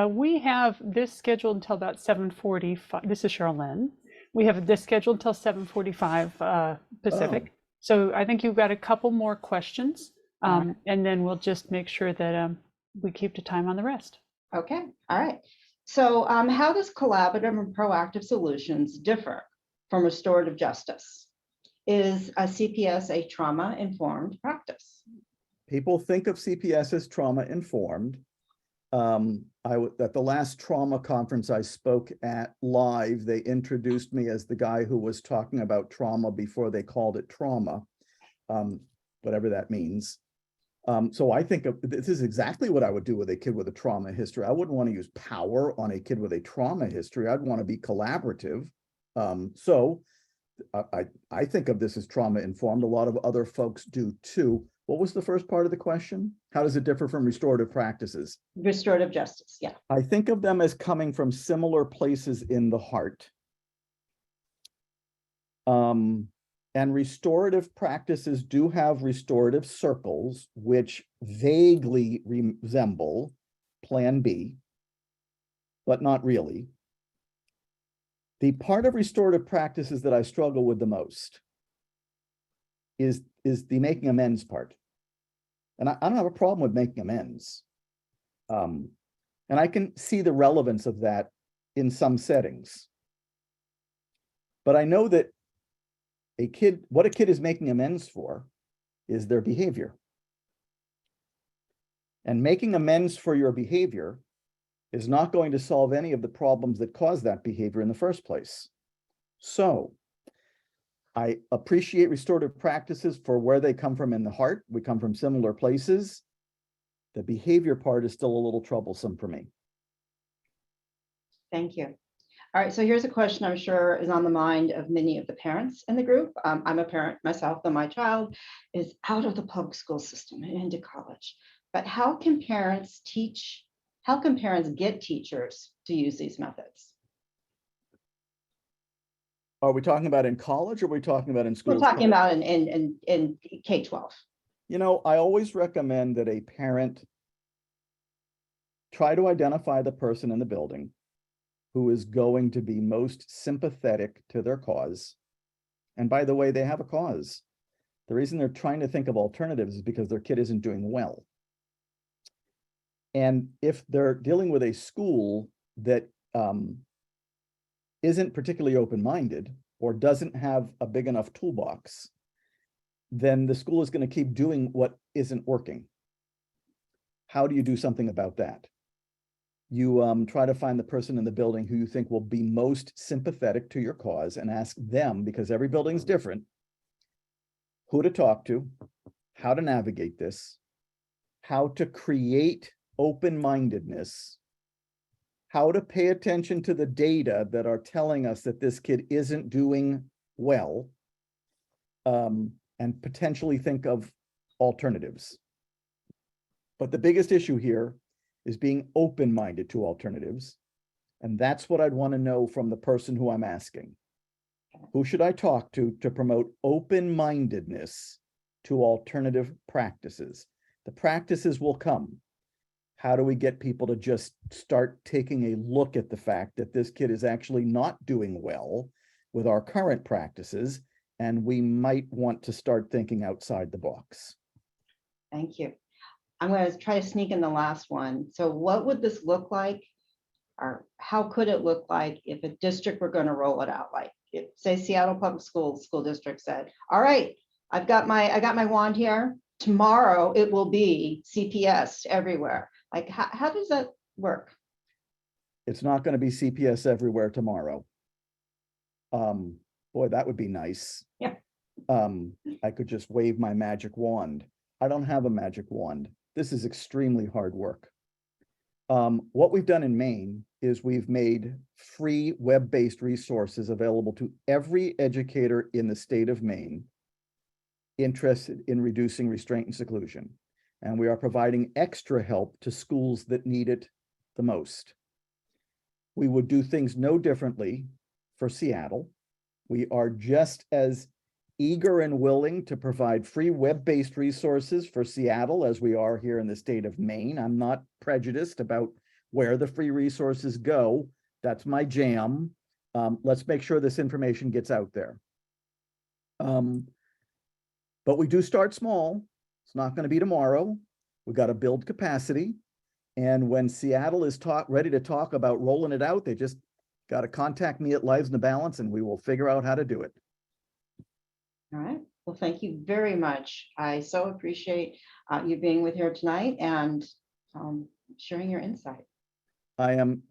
We have this scheduled until about 7:45. This is Charlene. We have this scheduled until 7:45 Pacific. So I think you've got a couple more questions, and then we'll just make sure that we keep the time on the rest. Okay, all right. So how does collaborative and proactive solutions differ from restorative justice? Is a CPS a trauma-informed practice? People think of CPS as trauma-informed. At the last trauma conference I spoke at live, they introduced me as the guy who was talking about trauma before they called it trauma, whatever that means. So I think this is exactly what I would do with a kid with a trauma history. I wouldn't want to use power on a kid with a trauma history. I'd want to be collaborative. So I think of this as trauma-informed. A lot of other folks do too. What was the first part of the question? How does it differ from restorative practices? Restorative justice, yeah. I think of them as coming from similar places in the heart. And restorative practices do have restorative circles, which vaguely resemble Plan B, but not really. The part of restorative practices that I struggle with the most is the making amends part. And I don't have a problem with making amends. And I can see the relevance of that in some settings. But I know that what a kid is making amends for is their behavior. And making amends for your behavior is not going to solve any of the problems that cause that behavior in the first place. So I appreciate restorative practices for where they come from in the heart. We come from similar places. The behavior part is still a little troublesome for me. Thank you. All right, so here's a question I'm sure is on the mind of many of the parents in the group. I'm a parent myself, though my child is out of the public school system and into college. But how can parents get teachers to use these methods? Are we talking about in college or are we talking about in school? We're talking about in K-12. You know, I always recommend that a parent try to identify the person in the building who is going to be most sympathetic to their cause. And by the way, they have a cause. The reason they're trying to think of alternatives is because their kid isn't doing well. And if they're dealing with a school that isn't particularly open-minded or doesn't have a big enough toolbox, then the school is going to keep doing what isn't working. How do you do something about that? You try to find the person in the building who you think will be most sympathetic to your cause and ask them, because every building's different, who to talk to, how to navigate this, how to create open-mindedness, how to pay attention to the data that are telling us that this kid isn't doing well, and potentially think of alternatives. But the biggest issue here is being open-minded to alternatives. And that's what I'd want to know from the person who I'm asking. Who should I talk to promote open-mindedness to alternative practices? The practices will come. How do we get people to just start taking a look at the fact that this kid is actually not doing well with our current practices, and we might want to start thinking outside the box? Thank you. I'm going to try to sneak in the last one. So what would this look like, or how could it look like if a district were going to roll it out? Like if, say, Seattle Public Schools School District said, all right, I got my wand here. Tomorrow it will be CPS everywhere. Like how does that work? It's not going to be CPS everywhere tomorrow. Boy, that would be nice. Yeah. I could just wave my magic wand. I don't have a magic wand. This is extremely hard work. What we've done in Maine is we've made free web-based resources available to every educator in the state of Maine interested in reducing restraint and seclusion. And we are providing extra help to schools that need it the most. We would do things no differently for Seattle. We are just as eager and willing to provide free web-based resources for Seattle as we are here in the state of Maine. I'm not prejudiced about where the free resources go. That's my jam. Let's make sure this information gets out there. But we do start small. It's not going to be tomorrow. We've got to build capacity. And when Seattle is ready to talk about rolling it out, they just got to contact me at Lives in the Balance and we will figure out how to do it. All right. Well, thank you very much. I so appreciate you being with here tonight and sharing your insight. I am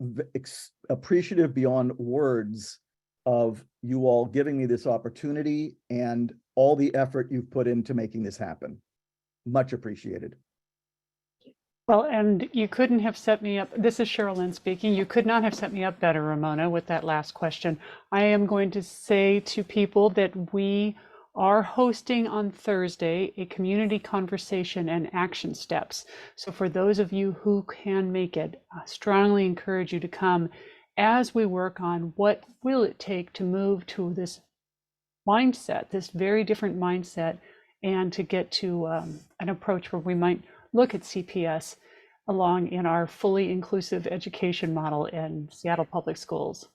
appreciative beyond words of you all giving me this opportunity and all the effort you've put into making this happen. Much appreciated. Well, and you couldn't have set me up. This is Sherilyn speaking. You could not have set me up better, Ramona, with that last question. I am going to say to people that we are hosting on Thursday a community conversation and action steps. So for those of you who can make it, I strongly encourage you to come as we work on what will it take to move to this mindset, this very different mindset, and to get to an approach where we might look at CPS along in our fully inclusive education model in Seattle Public Schools.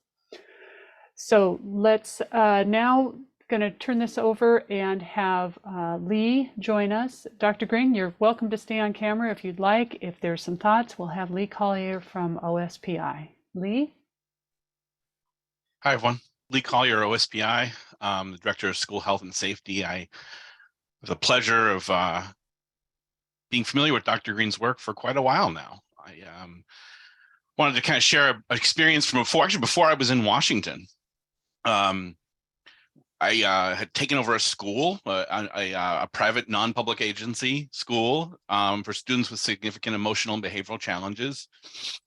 So let's now going to turn this over and have Lee join us. Dr. Greene, you're welcome to stay on camera if you'd like. If there's some thoughts, we'll have Lee Collier from OSPI. Lee? Hi, everyone. Lee Collier, OSPI, the Director of School Health and Safety. I have the pleasure of being familiar with Dr. Greene's work for quite a while now. I wanted to kind of share an experience from before I was in Washington. I had taken over a school, a private non-public agency school for students with significant emotional and behavioral challenges.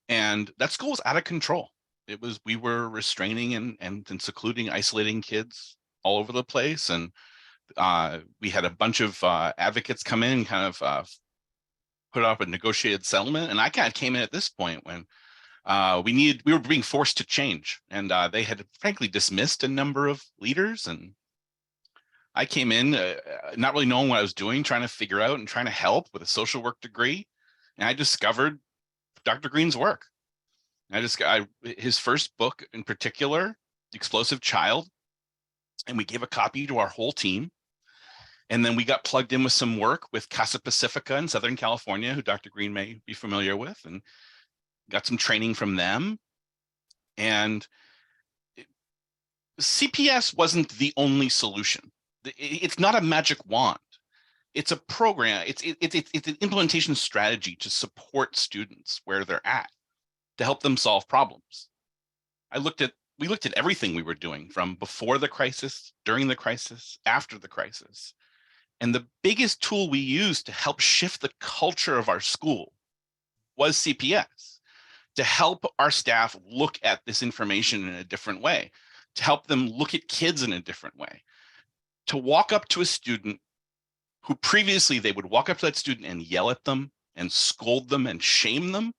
And that school was out of control. We were restraining and secluding, isolating kids all over the place. And we had a bunch of advocates come in and kind of put up a negotiated settlement. And I kind of came in at this point when we were being forced to change, and they had frankly dismissed a number of leaders. And I came in not really knowing what I was doing, trying to figure out and trying to help with a social work degree. And I discovered Dr. Greene's work. His first book in particular, The Explosive Child, and we gave a copy to our whole team. And then we got plugged in with some work with Casa Pacifica in Southern California, who Dr. Greene may be familiar with, and got some training from them. And CPS wasn't the only solution. It's not a magic wand. It's a program. It's an implementation strategy to support students where they're at, to help them solve problems. We looked at everything we were doing from before the crisis, during the crisis, after the crisis. And the biggest tool we used to help shift the culture of our school was CPS, to help our staff look at this information in a different way, to help them look at kids in a different way, to walk up to a student who previously they would walk up to that student and yell at them and scold them and shame them,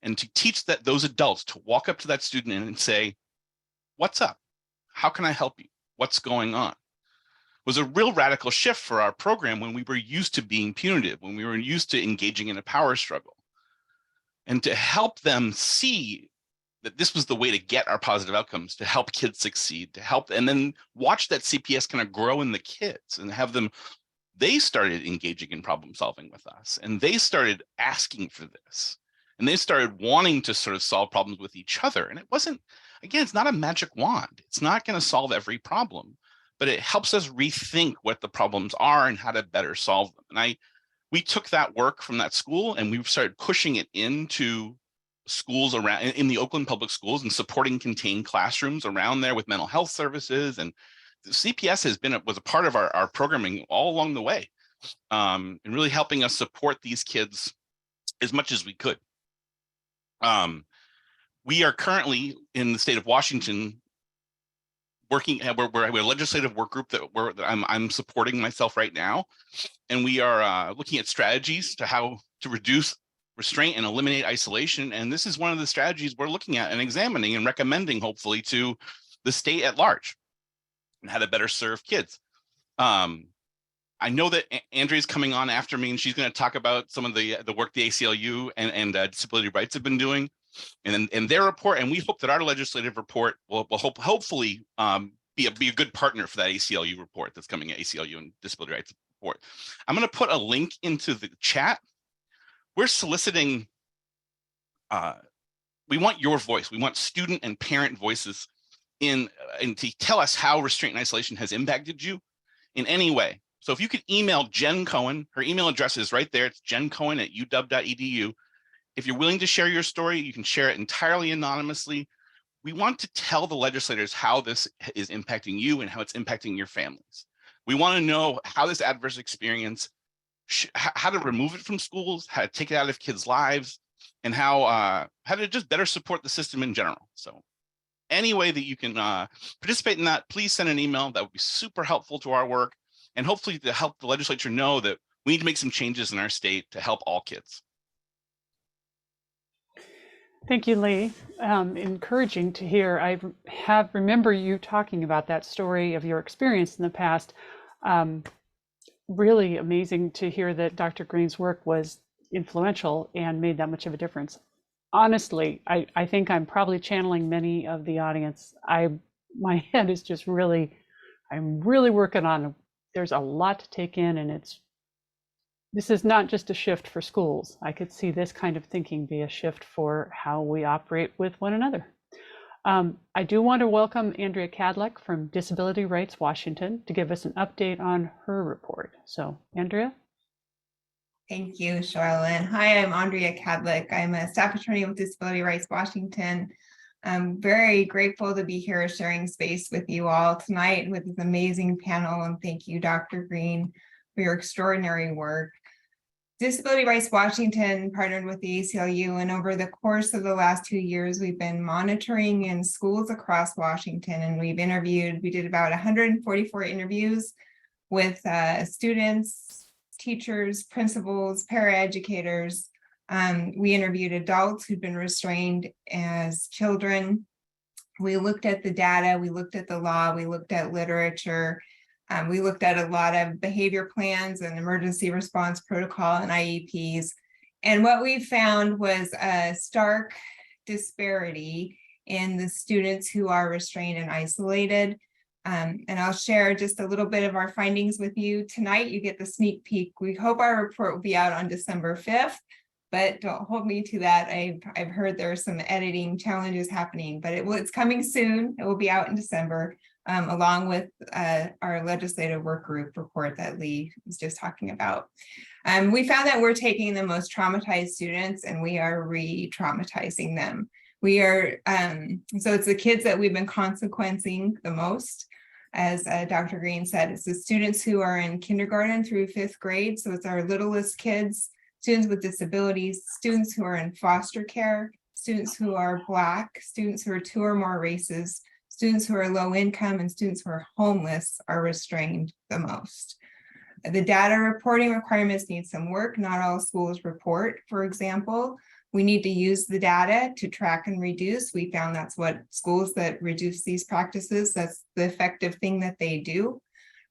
and to teach those adults to walk up to that student and say, "What's up? How can I help you? What's going on?" Was a real radical shift for our program when we were used to being punitive, when we were used to engaging in a power struggle. And to help them see that this was the way to get our positive outcomes, to help kids succeed, to help, and then watch that CPS kind of grow in the kids and have them, they started engaging in problem solving with us, and they started asking for this, and they started wanting to sort of solve problems with each other. And it wasn't, again, it's not a magic wand. It's not going to solve every problem, but it helps us rethink what the problems are and how to better solve them. And we took that work from that school and we started pushing it into schools around in the Oakland public schools and supporting contained classrooms around there with mental health services. And the CPS was a part of our programming all along the way, and really helping us support these kids as much as we could. We are currently in the state of Washington working, we're a legislative work group that I'm supporting myself right now. And we are looking at strategies to how to reduce restraint and eliminate isolation. And this is one of the strategies we're looking at and examining and recommending, hopefully, to the state at large, and how to better serve kids. I know that Andrea's coming on after me, and she's going to talk about some of the work the ACLU and disability rights have been doing, and their report. And we hope that our legislative report will hopefully be a good partner for that ACLU report that's coming at ACLU and disability rights report. I'm going to put a link into the chat. We're soliciting, we want your voice. We want student and parent voices and to tell us how restraint and isolation has impacted you in any way. So if you could email Jen Cohen, her email address is right there. It's jencohen@uw.edu. If you're willing to share your story, you can share it entirely anonymously. We want to tell the legislators how this is impacting you and how it's impacting your families. We want to know how this adverse experience, how to remove it from schools, how to take it out of kids' lives, and how to just better support the system in general. So any way that you can participate in that, please send an email. That would be super helpful to our work, and hopefully to help the legislature know that we need to make some changes in our state to help all kids. Thank you, Lee. Encouraging to hear. I remember you talking about that story of your experience in the past. Really amazing to hear that Dr. Greene's work was influential and made that much of a difference. Honestly, I think I'm probably channeling many of the audience. My head is just really, I'm really working on, there's a lot to take in, and this is not just a shift for schools. I could see this kind of thinking be a shift for how we operate with one another. I do want to welcome Andrea Kadlec from Disability Rights Washington to give us an update on her report. So, Andrea? Thank you, Charlene. Hi, I'm Andrea Kadlec. I'm a staff attorney with Disability Rights Washington. I'm very grateful to be here sharing space with you all tonight with this amazing panel, and thank you, Dr. Greene, for your extraordinary work. Disability Rights Washington partnered with the ACLU, and over the course of the last 2 years, we've been monitoring in schools across Washington, and we did about 144 interviews with students, teachers, principals, paraeducators. We interviewed adults who'd been restrained as children. We looked at the data, we looked at the law, we looked at literature. We looked at a lot of behavior plans and emergency response protocol and IEPs. And what we found was a stark disparity in the students who are restrained and isolated. And I'll share just a little bit of our findings with you tonight. You get the sneak peek. We hope our report will be out on December 5th, but don't hold me to that. I've heard there are some editing challenges happening, but it's coming soon. It will be out in December. Along with our legislative work group report that Lee was just talking about. We found that we're taking the most traumatized students and we are re-traumatizing them. So it's the kids that we've been consequencing the most. As Dr. Greene said, it's the students who are in kindergarten through 5th grade. So it's our littlest kids, students with disabilities, students who are in foster care, students who are Black, students who are 2 or more races, students who are low income, and students who are homeless are restrained the most. The data reporting requirements need some work. Not all schools report, for example. We need to use the data to track and reduce. We found that's what schools that reduce these practices, that's the effective thing that they do.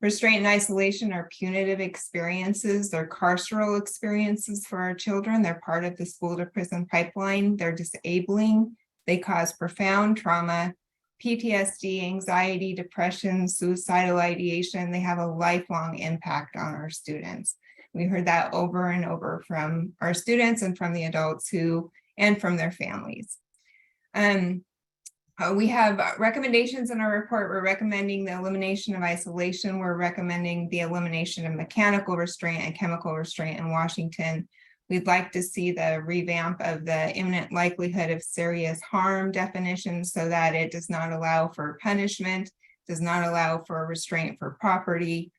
Restraint and isolation are punitive experiences. They're carceral experiences for our children. They're part of the school to prison pipeline. They're disabling. They cause profound trauma, PTSD, anxiety, depression, suicidal ideation. They have a lifelong impact on our students. We heard that over and over from our students and from the adults and from their families. We have recommendations in our report. We're recommending the elimination of isolation. We're recommending the elimination of mechanical restraint and chemical restraint in Washington. We'd like to see the revamp of the imminent likelihood of serious harm definition so that it does not allow for punishment, does not allow for restraint for property.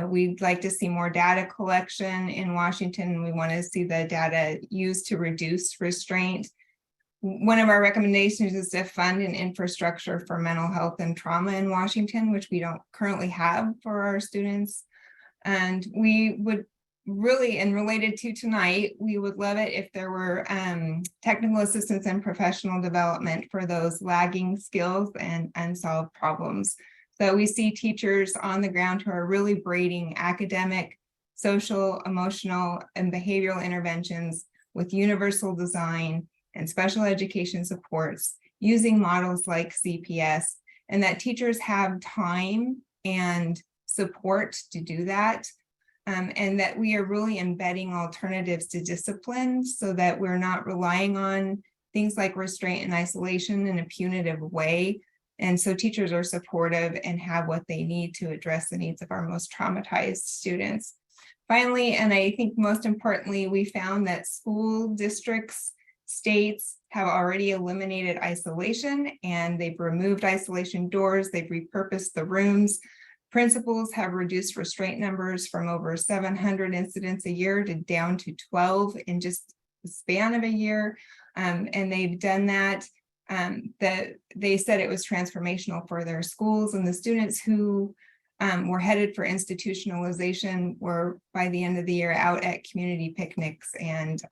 We'd like to see more data collection in Washington. We want to see the data used to reduce restraint. one of our recommendations is to fund an infrastructure for mental health and trauma in Washington, which we don't currently have for our students. And we would really, and related to tonight, we would love it if there were technical assistance and professional development for those lagging skills and unsolved problems. So we see teachers on the ground who are really braiding academic, social, emotional, and behavioral interventions with universal design and special education supports using models like CPS, and that teachers have time and support to do that. And that we are really embedding alternatives to discipline so that we're not relying on things like restraint and isolation in a punitive way. And so teachers are supportive and have what they need to address the needs of our most traumatized students. Finally, and I think most importantly, we found that school districts, states have already eliminated isolation, and they've removed isolation doors, they've repurposed the rooms. Principals have reduced restraint numbers from over 700 incidents a year to down to 12 in just the span of a year. And they've done that. That they said it was transformational for their schools, and the students who were headed for institutionalization were by the end of the year out at community picnics, and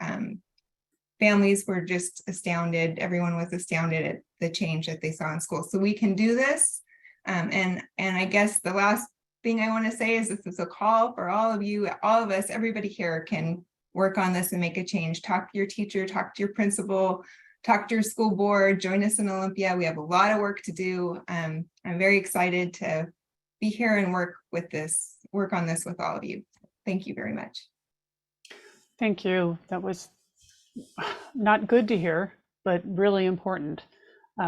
families were just astounded. Everyone was astounded at the change that they saw in school. So we can do this. And I guess the last thing I want to say is this is a call for all of you, all of us, everybody here can work on this and make a change. Talk to your teacher, talk to your principal, talk to your school board, join us in Olympia. We have a lot of work to do. I'm very excited to be here and work on this with all of you. Thank you very much. Thank you. That was not good to hear, but really important.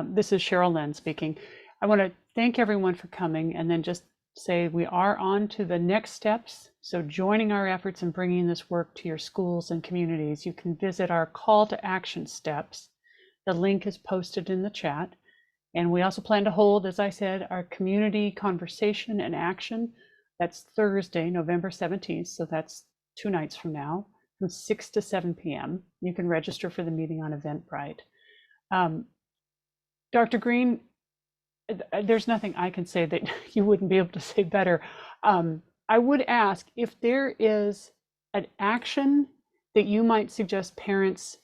This is Cheryl Lynn speaking. I want to thank everyone for coming, and then just say we are on to the next steps. So joining our efforts in bringing this work to your schools and communities, you can visit our call to action steps. The link is posted in the chat. And we also plan to hold, as I said, our community conversation and action. That's Thursday, November 17th. So that's 2 nights from now, from 6 to 7 p.m. You can register for the meeting on Eventbrite. Dr. Greene, there's nothing I can say that you wouldn't be able to say better. I would ask if there is an action that you might suggest parents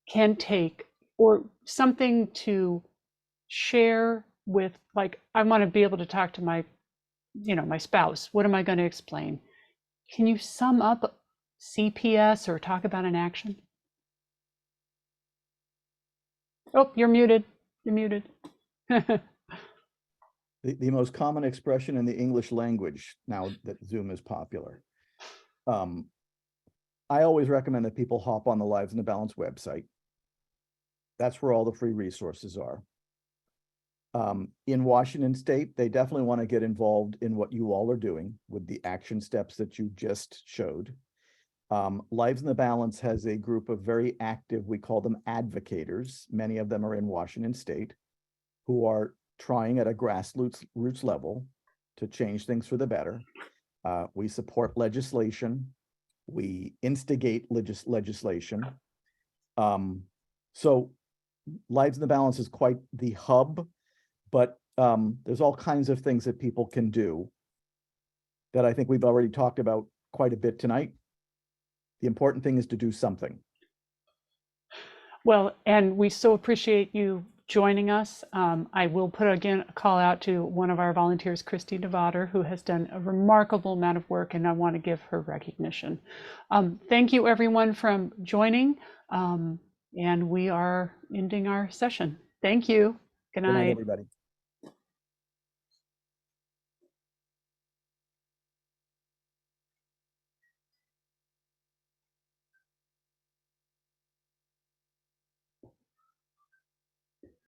can take, or something to share with, like, I want to be able to talk to my spouse. What am I going to explain? Can you sum up CPS or talk about an action? Oh, you're muted. You're muted. The most common expression in the English language now that Zoom is popular. I always recommend that people hop on the Lives in the Balance website. That's where all the free resources are. In Washington State, they definitely want to get involved in what you all are doing with the action steps that you just showed. Lives in the Balance has a group of very active, we call them advocators. Many of them are in Washington State, who are trying at a grassroots level to change things for the better. We support legislation. We instigate legislation. So Lives in the Balance is quite the hub, but there's all kinds of things that people can do that I think we've already talked about quite a bit tonight. The important thing is to do something. Well, and we so appreciate you joining us. I will put again a call out to one of our volunteers, Christy Devater, who has done a remarkable amount of work, and I want to give her recognition. Thank you everyone for joining, and we are ending our session. Thank you. Good night, everybody.